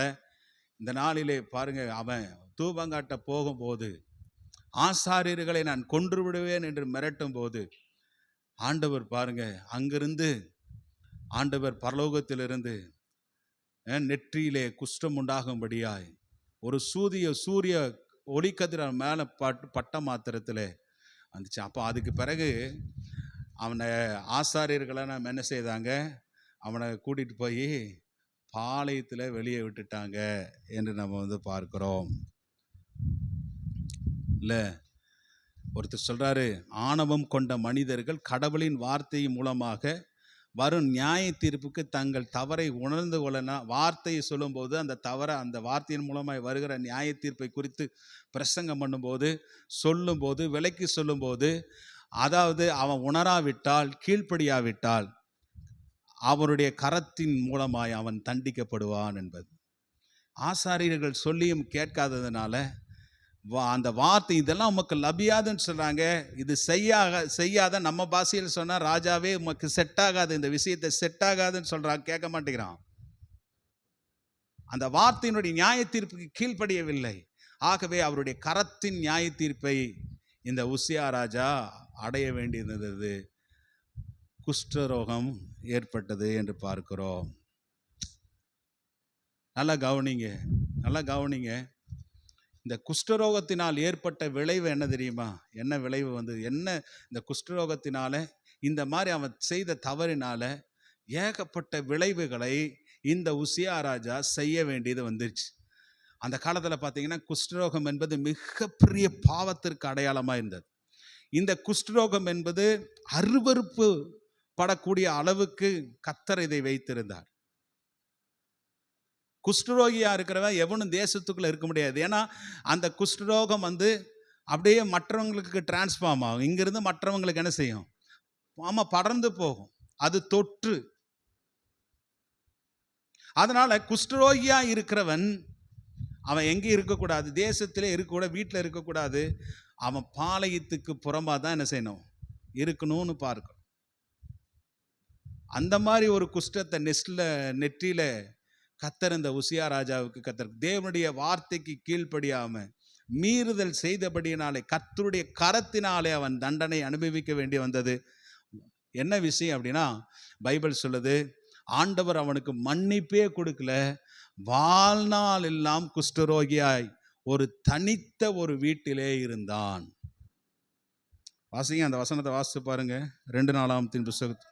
இந்த நாளிலே பாருங்க, அவன் தூபங்காட்ட போகும்போது ஆசாரியர்களை நான் கொன்று விடுவேன் என்று மிரட்டும் போது ஆண்டவர் பாருங்க, அங்கிருந்து ஆண்டவர் பரலோகத்திலிருந்து நெற்றியிலே குஷ்டம் உண்டாகும்படியாய் ஒரு சூரிய ஒளிக்கதிர மேலே பட்ட மாத்திரத்தில் வந்துச்சு. அப்போ அதுக்கு பிறகு அவனை ஆசாரியர்களை நம்ம என்ன செய்தாங்க, அவனை கூட்டிகிட்டு போய் பாளையத்தில் வெளியே விட்டுட்டாங்க என்று நம்ம வந்து பார்க்கிறோம். இல்லை, ஒருத்தர் சொல்றாரு, ஆணவம் கொண்ட மனிதர்கள் கடவுளின் வார்த்தை மூலமாக வரும் நியாய தீர்ப்புக்கு தங்கள் தவறை உணர்ந்து கொள்ளனா, வார்த்தையை சொல்லும்போது அந்த வார்த்தையின் மூலமாக வருகிற நியாய தீர்ப்பை குறித்து பிரசங்கம் பண்ணும்போது சொல்லும்போது விலைக்கு சொல்லும்போது, அதாவது அவன் உணராவிட்டால், கீழ்ப்படியாவிட்டால் அவருடைய கரத்தின் மூலமாய் அவன் தண்டிக்கப்படுவான் என்பது. ஆசாரியர்கள் சொல்லியும் கேட்காததுனால அந்த வார்த்தை இதெல்லாம் உமக்கு லபியாதுன்னு சொல்றாங்க, இது செய்யாத, நம்ம பாஷையில் சொன்னா ராஜாவே உமக்கு செட் ஆகாது, இந்த விஷயத்தை செட் ஆகாதுன்னு சொல்றாங்க, கேட்க மாட்டேங்கிறான். அந்த வார்த்தையினுடைய நியாய தீர்ப்புக்கு கீழ்ப்படியவில்லை. ஆகவே அவருடைய கரத்தின் நியாய தீர்ப்பை இந்த உசியா ராஜா அடைய வேண்டியிருந்தது. குஷ்டரோகம் ஏற்பட்டது என்று பார்க்கிறோம். நல்லா கவனிங்க. இந்த குஷ்டரோகத்தினால் ஏற்பட்ட விளைவு என்ன தெரியுமா? என்ன விளைவு வந்து என்ன? இந்த குஷ்டரோகத்தினால, இந்த மாதிரி அவன் செய்த தவறினால ஏகப்பட்ட விளைவுகளை இந்த உசியா ராஜா செய்ய வேண்டியது வந்துருச்சு. அந்த காலத்தில் பார்த்தீங்கன்னா குஷ்டரோகம் என்பது மிகப்பெரிய பாவத்திற்கு அடையாளமாக இருந்தது. இந்த குஷ்டரோகம் என்பது அருவருப்பு படக்கூடிய அளவுக்கு கர்த்தர் இதை வைத்திருந்தார். குஷ்டரோகியா இருக்கிறவன் எவனும் தேசத்துக்குள்ள இருக்க முடியாது. ஏன்னா அந்த குஷ்டரோகம் வந்து அப்படியே மற்றவங்களுக்கு டிரான்ஸ்ஃபார்ம் ஆகும். இங்கிருந்து மற்றவங்களுக்கு என்ன செய்யும்? படர்ந்து போகும், அது தொற்று. அதனால குஷ்டரோகியா இருக்கிறவன் அவன் எங்கே இருக்கக்கூடாது, தேசத்திலே இருக்கக்கூடாது, வீட்டில் இருக்கக்கூடாது, அவன் பாளையத்துக்கு புறம்பா தான் என்ன செய்யணும், இருக்கணும்னு பார்க்கணும். அந்த மாதிரி ஒரு குஷ்டத்தை நெற்றியில கர்த்தர் இந்த உசியா ராஜாவுக்கு தேவனுடைய வார்த்தைக்கு கீழ்ப்படியாம மீறுதல் செய்தபடியினாலே கர்த்தருடைய கரத்தினாலே அவன் தண்டனை அனுபவிக்க வேண்டி வந்தது. என்ன விஷயம் அப்படின்னா, பைபிள் சொல்லுது, ஆண்டவர் அவனுக்கு மன்னிப்பே கொடுக்கல, வாழ்நாள் எல்லாம் குஷ்டரோகியாய் ஒரு தனித்த ஒரு வீட்டிலே இருந்தான். வாசிங்க, அந்த வசனத்தை வாசித்து பாருங்க. 2 நாளாகமத்தின் புத்தகம்.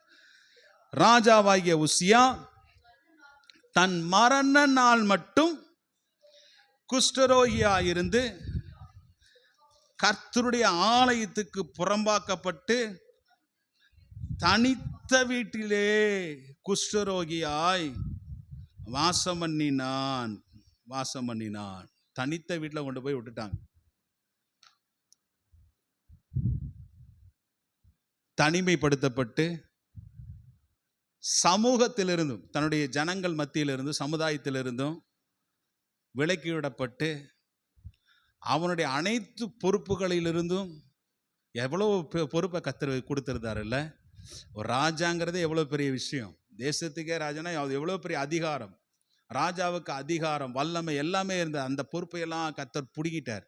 ராஜாவாகிய உசியா தன் மரண நாள் மட்டும் குஷ்டரோகியா இருந்து கர்த்தருடைய ஆலயத்துக்கு புறம்பாக்கப்பட்டு தனித்த வீட்டிலே குஷ்டரோகியாய் வாசம் பண்ணினான். தனித்த வீட்டில் கொண்டு போய் விட்டுட்டாங்க. தனிமைப்படுத்தப்பட்டு சமூகத்திலிருந்தும் தன்னுடைய ஜனங்கள் மத்தியிலிருந்து சமுதாயத்திலிருந்தும் விலக்கிவிடப்பட்டு அவனுடைய அனைத்து பொறுப்புகளிலிருந்தும் எவ்வளோ பொறுப்பை கர்த்தர் கொடுத்துருந்தாருல்ல. ஒரு ராஜாங்கிறது எவ்வளோ பெரிய விஷயம். தேசத்துக்கே ராஜானா அது எவ்வளோ பெரிய அதிகாரம். ராஜாவுக்கு அதிகாரம், வல்லமை எல்லாமே இருந்த அந்த பொறுப்பையெல்லாம் கர்த்தர் பிடுங்கிட்டார்.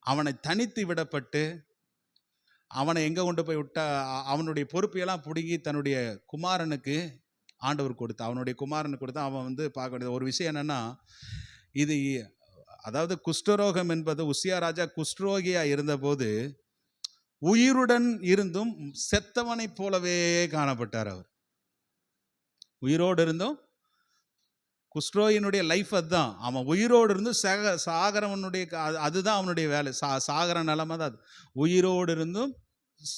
அவனை தனித்து விடப்பட்டு அவனை எங்கே கொண்டு போய் விட்டா, அவனுடைய பொறுப்பையெல்லாம் பிடுங்கி தன்னுடைய குமாரனுக்கு ஆண்டவர் கொடுத்தா. அவனுடைய குமாரனுக்கு கொடுத்தா. அவன் வந்து பார்க்க வேண்டியது ஒரு விஷயம் என்னன்னா, இது அதாவது குஷ்டரோகம் என்பது, உசியா ராஜா குஷ்டரோகியா இருந்தபோது உயிருடன் இருந்தும் செத்தவனை போலவே காணப்பட்டார். அவர் உயிரோடு இருந்தும், குஷ்டரோகியினுடைய லைஃப் அதுதான். அவன் உயிரோடு இருந்து சாகரவனுடைய அதுதான் அவனுடைய வேலை. சாகர நிலைமை தான் அது. உயிரோடு இருந்தும்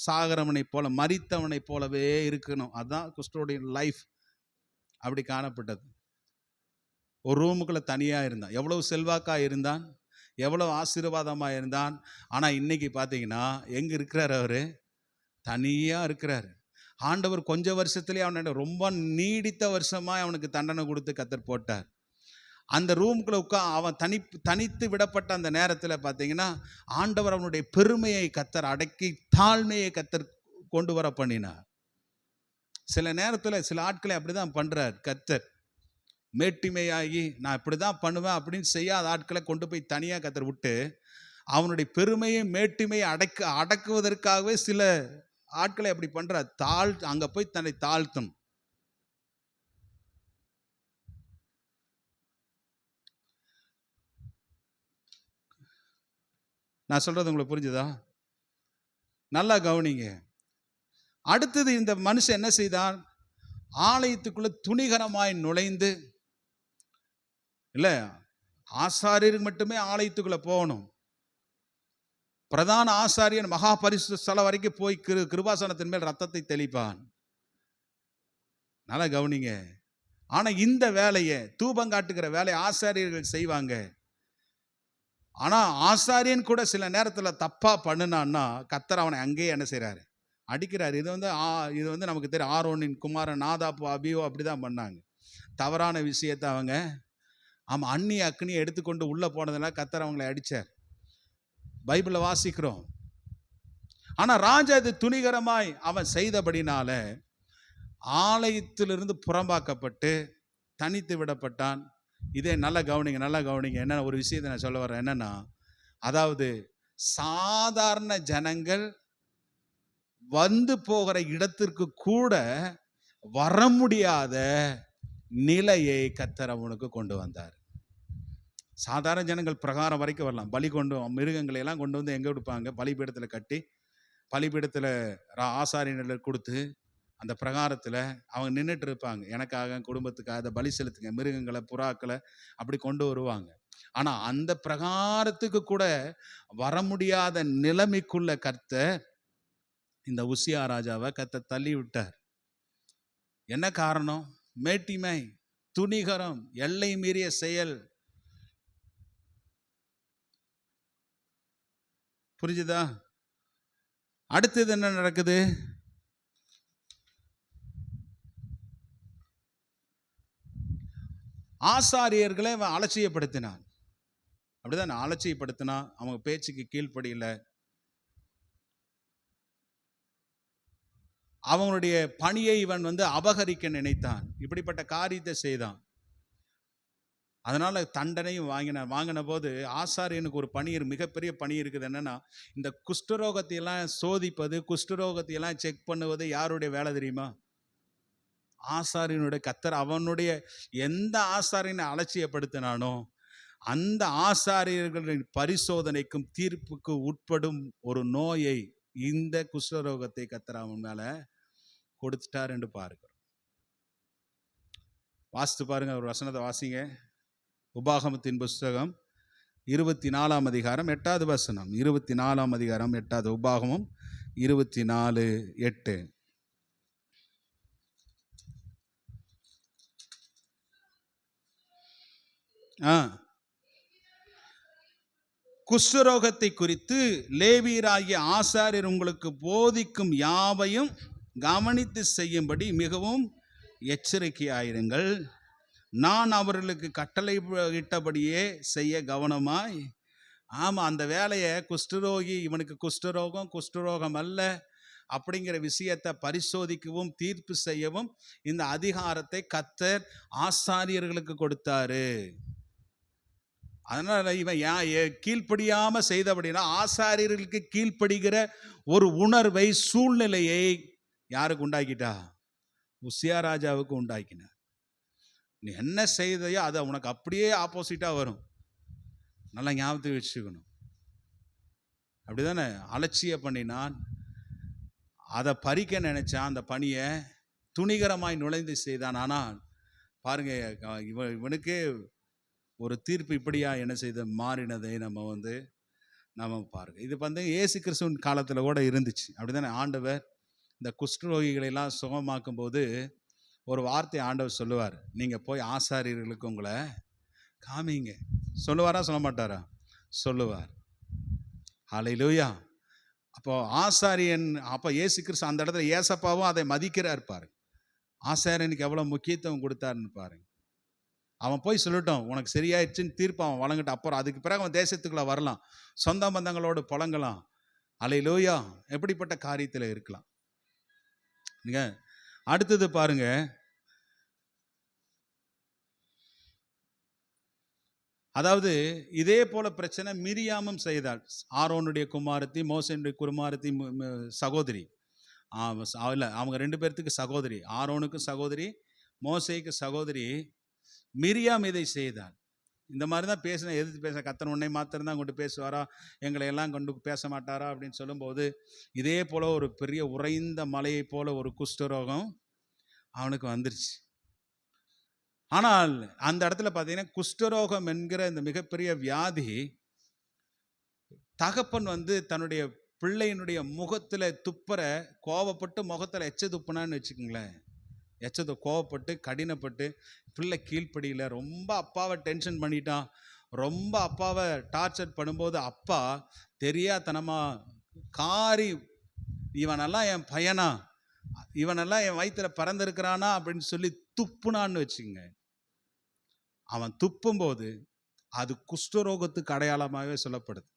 சாகரவனை போல, மரித்தவனை போலவே இருக்கணும். அதுதான் குஷ்டரோடைய லைஃப். அப்படி காணப்பட்டது. ஒரு ரூமுக்குள்ள தனியாக இருந்தான். எவ்வளவு செல்வாக்காக இருந்தான், எவ்வளவு ஆசீர்வாதமாக இருந்தான். ஆனால் இன்னைக்கு பார்த்தீங்கன்னா எங்கே இருக்கிறார்? அவர் தனியாக இருக்கிறார். ஆண்டவர் கொஞ்சம் வருஷத்துலேயே அவனை ரொம்ப நீடித்த வருஷமாக அவனுக்கு தண்டனை கொடுத்து கர்த்தர் போட்டார். அந்த ரூமுக்குள்ள அவன் தனித்து விடப்பட்ட அந்த நேரத்தில் பார்த்தீங்கன்னா ஆண்டவர் அவனுடைய பெருமையை கர்த்தர் அடக்கி தாழ்மையை கர்த்தர் கொண்டு வர பண்ணினார். சில நேரத்தில் சில ஆட்களை அப்படிதான் பண்றார் கர்த்தர். மேட்டிமையாகி நான் இப்படி தான் பண்ணுவேன் அப்படின்னு செய்யாத ஆட்களை கொண்டு போய் தனியாக கர்த்தர் விட்டு அவனுடைய பெருமையை மேட்டிமையை அடக்குவதற்காகவே சில ஆட்களை அப்படி பண்றார். அங்கே போய் தன்னை தாழ்த்தும். நான் சொல்றது உங்களுக்கு புரிஞ்சுதா? நல்லா கவனிங்க. அடுத்தது இந்த மனுஷன் என்ன செய்தான்? ஆலயத்துக்குள்ள துணிகரமாய் நுழைந்து, இல்ல ஆசாரியருக்கு மட்டுமே ஆலயத்துக்குள்ள போகணும். பிரதான ஆசாரியன் மகா பரிசுத்த ஸ்தலம் வரைக்கும் போய் கிருபாசனத்தின் மேல் ரத்தத்தை தெளிப்பான். நல்லா கவனிங்க. ஆனா இந்த வேலையை, தூபம் காட்டுகிற வேலையை ஆசாரியர்கள் செய்வாங்க. ஆனா ஆசாரியன் கூட சில நேரத்தில் தப்பா பண்ணுனான்னா கர்த்தர் அவனை அங்கேயே என்ன செய்யறாரு? அடிக்கிறார். இது வந்து நமக்கு தெரியும். ஆரோனின் குமாரன் நாதாப் அபியோ அப்படிதான் பண்ணாங்க. தவறான விஷயத்தை அவங்க அந்நிய அக்னியை எடுத்துக்கொண்டு உள்ள போனதுனால கர்த்தர் அவங்களை அடிச்சார். பைபிளை வாசிக்கிறோம். ஆனா ராஜா இது துணிகரமாய் அவன் செய்தபடினால ஆலயத்திலிருந்து புறம்பாக்கப்பட்டு தனித்து விடப்பட்டான். இதே நல்லா கவனிங்க. என்ன ஒரு விஷயத்தை நான் சொல்ல வர்றேன் என்னன்னா, அதாவது சாதாரண ஜனங்கள் வந்து போகிற இடத்திற்கு கூட வர முடியாத நிலையை கர்த்தர் அவனுக்கு கொண்டு வந்தார். சாதாரண ஜனங்கள் பிரகாரம் வரைக்கும் வரலாம். பலி கொண்டு மிருகங்களை எல்லாம் கொண்டு வந்து எங்கே கொடுப்பாங்க? பலிபீடத்தில் கட்டி, பலிபீடத்தில் ஆசாரியர்கள் கொடுத்து அந்த பிரகாரத்தில் அவங்க நின்றுட்டு இருப்பாங்க. எனக்காக, குடும்பத்துக்காக அதை பலி செலுத்துங்க, மிருகங்களை புறாக்களை அப்படி கொண்டு வருவாங்க. ஆனால் அந்த பிரகாரத்துக்கு கூட வர முடியாத நிலைமைக்குள்ள கர்த்தர் இந்த உசியா ராஜாவை கர்த்தர் தள்ளி விட்டார். என்ன காரணம்? மேட்டிமை, துணிகரம், எல்லை மீறிய செயல். புரிஞ்சுதா? அடுத்தது என்ன நடக்குது? ஆசாரியர்களை அவன் அலட்சியப்படுத்தினான். அப்படிதான் அலட்சியப்படுத்தினான். அவங்க பேச்சுக்கு கீழ்ப்படியில, அவங்களுடைய பணியை இவன் வந்து அபகரிக்க நினைத்தான். இப்படிப்பட்ட காரியத்தை செய்தான். அதனால தண்டனையும் வாங்கின போது ஆசாரியனுக்கு ஒரு பணி, மிகப்பெரிய பணி இருக்குது. என்னன்னா, இந்த குஷ்டரோகத்தையெல்லாம் சோதிப்பது, குஷ்டரோகத்தையெல்லாம் செக் பண்ணுவது யாருடைய வேலை தெரியுமா? ஆசாரியனுடைய. கர்த்தர் அவனுடைய எந்த ஆசாரியனை அலட்சியப்படுத்தினானோ அந்த ஆசாரியர்களின் பரிசோதனைக்கும் தீர்ப்புக்கு உட்படும் ஒரு நோயை இந்த குஷ்டரோகத்தை கர்த்தர் அவன் மேல கொடுத்துட்டார் என்று பார்க்கிறோம். வாசித்து பாருங்க, ஒரு வசனத்தை வாசிங்க. உபாகமத்தின் புஸ்தகம் 24 அதிகாரம் 8வது வசனம். 24 அதிகாரம் 8வது உபாகமம் 24:8. குஷ்டரோகத்தை குறித்து லேவியராகிய ஆசாரியர் உங்களுக்கு போதிக்கும் யாவையும் கவனித்து செய்யும்படி மிகவும் எச்சரிக்கையாயிருங்கள். நான் அவர்களுக்கு கட்டளை இட்டபடியே செய்ய கவனமாய். ஆமாம், அந்த வேலையை குஷ்டரோகி, இவனுக்கு குஷ்டரோகம் குஷ்டரோகம் அல்ல அப்படிங்கிற விஷயத்தை பரிசோதிக்கவும் தீர்ப்பு செய்யவும் இந்த அதிகாரத்தை கர்த்தர் ஆசாரியர்களுக்கு கொடுத்தாரு. அதனால இவன் கீழ்ப்படியாம செய்தபடினா ஆசாரியர்களுக்கு கீழ்ப்படுகிற ஒரு உணர்வை, சூழ்நிலையை யாருக்கு உண்டாக்கிட்டா? உசியா ராஜாவுக்கு உண்டாக்கினார். நீ என்ன செய்தையோ அது உனக்கு அப்படியே ஆப்போசிட்டா வரும். நல்லா ஞாபகத்தை வச்சுக்கணும். அப்படிதானே? அலட்சிய பண்ணினான், அதை பறிக்க நினைச்சான், அந்த பணியை துணிகரமாய் நுழைந்து செய்தான். ஆனால் பாருங்க, இவனுக்கே ஒரு தீர்ப்பு இப்படியா என்ன செய்த மாறினதை நம்ம பாருங்க. இது இயேசு கிறிஸ்துவின் காலத்தில் கூட இருந்துச்சு. அப்படிதானே? ஆண்டவர் இந்த குஷ்டரோகிகளை எல்லாம் சுகமாக்கும் போது ஒரு வார்த்தை ஆண்டவர் சொல்லுவார், நீங்க போய் ஆசாரியர்களுக்கு உங்களை காமிங்க. சொல்லுவாரா சொல்ல மாட்டாரா? சொல்லுவார். ஹல்லேலூயா. அப்போ ஆசாரியன், அப்போ இயேசு கிறிஸ்து அந்த இடத்துல ஏசப்பாவும் அதை மதிக்கிறார் பாரு. ஆசாரியனுக்கு எவ்வளவு முக்கியத்துவம் கொடுத்தாருன்னு பாருங்க. அவன் போய் சொல்லட்டும், உனக்கு சரியாயிடுச்சுன்னு தீர்ப்பு அவன் வழங்கட்டும். அப்புறம் அதுக்கு பிறகு அவன் தேசத்துக்குள்ள வரலாம், சொந்த பந்தங்களோடு புலங்கலாம். ஹல்லேலூயா. எப்படிப்பட்ட காரியத்தில் இருக்கலாம். நீங்க அடுத்தது பாருங்க, அதாவது இதே போல பிரச்சனை மிரியாமும் செய்தாள். ஆரோனுடைய குமாரத்தி, மோசேனுடைய குமாரத்தி சகோதரி. இல்லை, அவங்க 2 பேர்த்துக்கு சகோதரி. ஆரோனுக்கு சகோதரி, மோசேக்கு சகோதரி. மிரியாம் இதை செய்தாள். இந்த மாதிரி தான் பேசின, எதிர்த்து பேச கர்த்தர் உன்னை மாத்திரம் தான் கொண்டு பேசுவாரா, எங்களை எல்லாம் கொண்டு பேச மாட்டாரா அப்படின்னு சொல்லும்போது, இதே போல ஒரு பெரிய உறைந்த மலையை போல ஒரு குஷ்டரோகம் அவனுக்கு வந்துருச்சு. ஆனால் அந்த இடத்துல பார்த்தீங்கன்னா, குஷ்டரோகம் என்கிற இந்த மிகப்பெரிய வியாதி, தகப்பன் தன்னுடைய பிள்ளையினுடைய முகத்தில் துப்புற கோவப்பட்டு முகத்தில் எச்ச துப்புனான்னு வச்சுக்கோங்களேன். எச்சத்தை கோவப்பட்டு கடினப்பட்டு பிள்ளை கீழ்ப்படியில் ரொம்ப அப்பாவை டென்ஷன் பண்ணிட்டான். ரொம்ப அப்பாவை டார்ச்சர் பண்ணும்போது அப்பா தெரியாதனமா காரி, இவனெல்லாம் என் பையனா, இவனெல்லாம் என் வயிற்றுல பறந்திருக்கிறானா அப்படின்னு சொல்லி துப்புனான்னு வச்சுங்க. அவன் துப்பும்போது அது குஷ்டரோகத்துக்கு அடையாளமாகவே சொல்லப்படுது.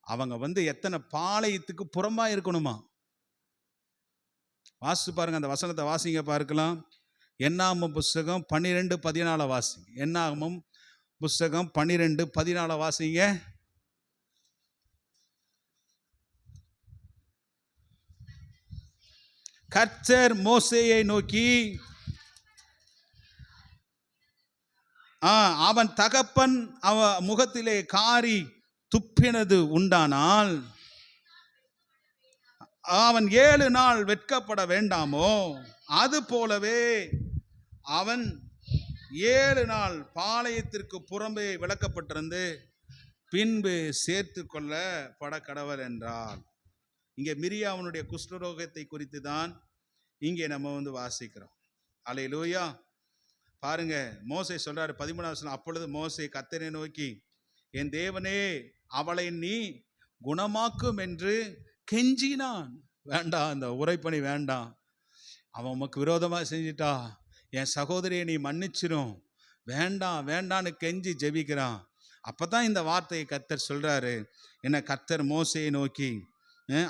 அவங்க எத்தனை பாளையத்துக்கு புறம்பா இருக்கணுமா? வாசித்து பாருங்க, அந்த வசனத்தை வாசிங்க பார்க்கலாம். என்னாகமம் புஸ்தகம் 12:14 வாசிங்க. என்னாகமம் புஸ்தகம் 12:14 வாசிங்க. கர்த்தர் மோசேயை நோக்கி, அவன் தகப்பன் அவன் முகத்திலே காரி துப்பினது உண்டானால் அவன் 7 நாள் வெட்கப்பட வேண்டாமோ, அது போலவே அவன் 7 நாள் பாளையத்திற்கு புறம்பே விளக்கப்பட்டிருந்து பின்பு சேர்த்து கொள்ளப்பட கடவுள் என்றார். இங்கே மிரியாமுடைய குஷ்டரோகத்தை குறித்து தான் இங்கே நம்ம வாசிக்கிறோம். அல்லேலூயா. பாருங்க, மோசே சொல்றாரு 13வது வசனம். அப்பொழுது மோசே கர்த்தரை நோக்கி, என் தேவனே, அவளை நீ குணமாக்கும் என்று கெஞ்சினான். வேண்டாம், அந்த உரைப்பணி வேண்டாம், அவன் உமக்கு விரோதமாக செஞ்சிட்டா, என் சகோதரியை நீ மன்னிச்சிரும், வேண்டாம் வேண்டான்னு கெஞ்சி ஜெபிக்கிறான். அப்பதான் இந்த வார்த்தையை கர்த்தர் சொல்றாரு. என்ன, கர்த்தர் மோசையை நோக்கி,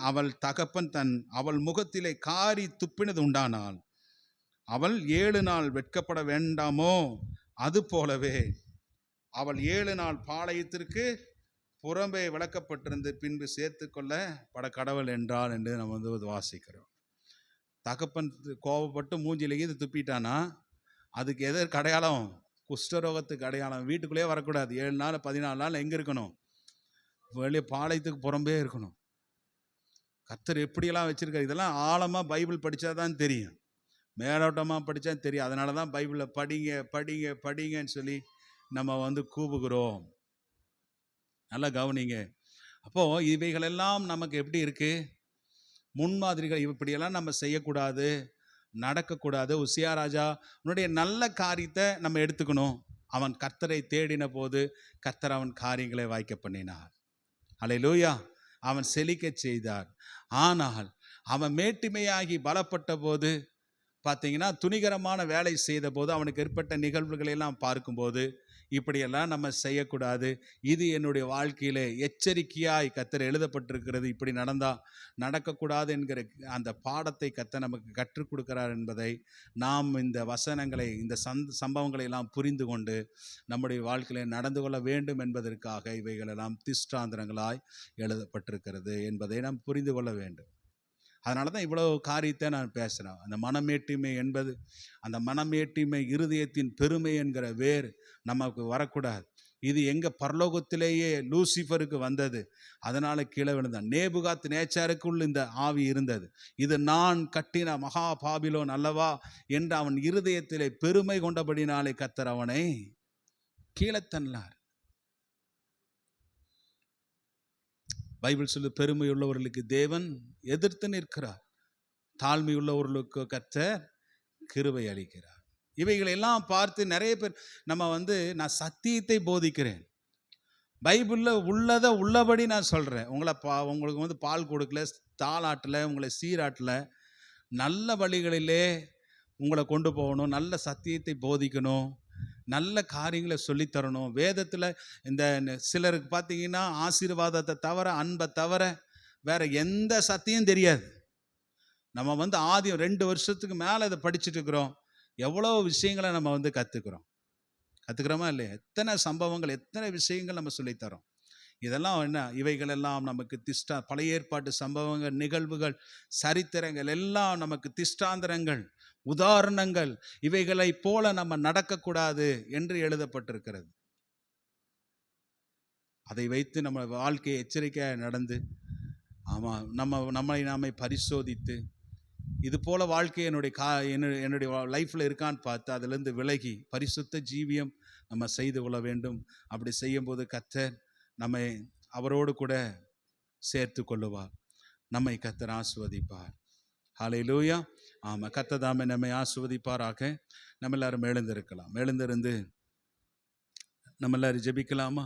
அவள் தகப்பன் அவள் முகத்திலே காரி துப்பினது உண்டானால் அவள் 7 நாள் வெட்கப்பட வேண்டாமோ, அது போலவே அவள் 7 நாள் பாளையத்திற்கு புறம்பே விளக்கப்பட்டிருந்து பின்பு சேர்த்து கொள்ள பட கடவுள் என்றாள் என்று நம்ம வாசிக்கிறோம். தகப்பன் கோபப்பட்டு மூஞ்சிலேயே துப்பிட்டானா அதுக்கு எதற்கு அடையாளம்? குஷ்டரோகத்துக்கு அடையாளம். வீட்டுக்குள்ளேயே வரக்கூடாது. 7 நாள் 14 நாள் எங்கே இருக்கணும்? வெளியே பாளையத்துக்கு புறம்பே இருக்கணும். கர்த்தர் எப்படியெல்லாம் வச்சிருக்காரு. இதெல்லாம் ஆழமாக பைபிள் படித்தா தான் தெரியும். மேலோட்டமாக படித்தா தெரியும். அதனால தான் பைபிளில் படிங்க படிங்க படிங்கன்னு சொல்லி நம்ம கூவுகிறோம். நல்லா கவனிங்க. அப்போது இவைகளெல்லாம் நமக்கு எப்படி இருக்குது? முன்மாதிரிகள். இப்படியெல்லாம் நம்ம செய்யக்கூடாது, நடக்கக்கூடாது. உசியா ராஜா உன்னுடைய நல்ல காரியத்தை நம்ம எடுத்துக்கணும். அவன் கர்த்தரை தேடின போது கர்த்தர் அவன் காரியங்களை வாய்க்க பண்ணினார். அல்லேலூயா. அவன் செழிக்க செய்தார். ஆனால் அவன் மேட்டிமையாகி பலப்பட்ட போது பார்த்தீங்கன்னா, துணிகரமான வேலை செய்த போது அவனுக்கு ஏற்பட்ட நிகழ்வுகளை எல்லாம் பார்க்கும்போது, இப்படியெல்லாம் நம்ம செய்யக்கூடாது. இது என்னுடைய வாழ்க்கையிலே எச்சரிக்கையாய் கர்த்தர் எழுதப்பட்டிருக்கிறது. இப்படி நடக்கக்கூடாது என்கிற அந்த பாடத்தை கர்த்தர் நமக்கு கற்றுக் கொடுக்கிறார் என்பதை நாம் இந்த வசனங்களை, இந்த சம்பவங்களை எல்லாம் புரிந்து கொண்டு நம்முடைய வாழ்க்கையிலே நடந்து கொள்ள வேண்டும் என்பதற்காக இவைகளெல்லாம் திஷ்டாந்தரங்களாய் எழுதப்பட்டிருக்கிறது என்பதை நாம் புரிந்து கொள்ள வேண்டும். அதனால தான் இவ்வளோ காரியத்தை நான் பேசுகிறேன். அந்த மனமேட்டிமை என்பது, அந்த மனமேட்டிமை இருதயத்தின் பெருமை என்கிற வேர் நமக்கு வரக்கூடாது. இது எங்கே? பரலோகத்திலேயே லூசிஃபருக்கு வந்தது. அதனால் கீழே விழுந்தான். நேபுகாத் நேச்சாருக்குள் இந்த ஆவி இருந்தது. இது நான் கட்டின மகா பாபிலோன் அல்லவா என்று அவன் இருதயத்திலே பெருமை கொண்டபடினாலே கர்த்தர் அவனை கீழே தள்ளினார். பைபிள் சொல்லு, பெருமை உள்ளவர்களுக்கு தேவன் எதிர்த்து நிற்கிறார், தாழ்மை உள்ளவர்களுக்கு கர்த்தர் கிருபை அளிக்கிறார். இவைகளை எல்லாம் பார்த்து நிறைய பேர் நான் சத்தியத்தை போதிக்கிறேன், பைபிளில் உள்ளதை உள்ளபடி நான் சொல்கிறேன். உங்களுக்கு பால் கொடுக்கல, தாளாட்டல, உங்களை சீராட்டல, நல்ல வழிகளிலே உங்களை கொண்டு போகணும், நல்ல சத்தியத்தை போதிக்கணும், நல்ல காரியங்களை சொல்லித்தரணும். வேதத்தில் இந்த சிலருக்கு பார்த்தீங்கன்னா ஆசீர்வாதத்தை தவிர, அன்பை தவிர வேற எந்த சத்தியம் தெரியாது. நம்ம ஆதி 2 வருஷத்துக்கு மேலே இதை படிச்சுட்டு இருக்கிறோம். எவ்வளோ விஷயங்களை நம்ம கற்றுக்கிறோமா இல்லையா? எத்தனை சம்பவங்கள், எத்தனை விஷயங்கள் நம்ம சொல்லித்தரோம். இதெல்லாம் என்ன? இவைகளெல்லாம் நமக்கு பழைய ஏற்பாட்டு சம்பவங்கள், நிகழ்வுகள், சரித்திரங்கள் எல்லாம் நமக்கு திஷ்டாந்தரங்கள், உதாரணங்கள். இவைகளை போல நம்ம நடக்கக்கூடாது என்று எழுதப்பட்டிருக்கிறது. அதை வைத்து நம்ம வாழ்க்கையை எச்சரிக்கையாக நடந்து, ஆமாம், நம்மை நாமே பரிசோதித்து, இது போல வாழ்க்கை என்னுடைய லைஃப்பில் இருக்கான்னு பார்த்து அதிலிருந்து விலகி பரிசுத்த ஜீவியம் நம்ம செய்து கொள்ள வேண்டும். அப்படி செய்யும்போது கர்த்தர் நம்மை அவரோடு கூட சேர்த்து கொள்ளுவார். நம்மை கர்த்தர் ஆசீர்வதிப்பார். ஹல்லேலூயா. ஆமாம், கர்த்தர் தாமே நம்மை ஆசீர்வதிப்பாராக. நம்ம எல்லாரும் எழுந்திருந்து நம்ம எல்லாரும் ஜெபிக்கலாமா?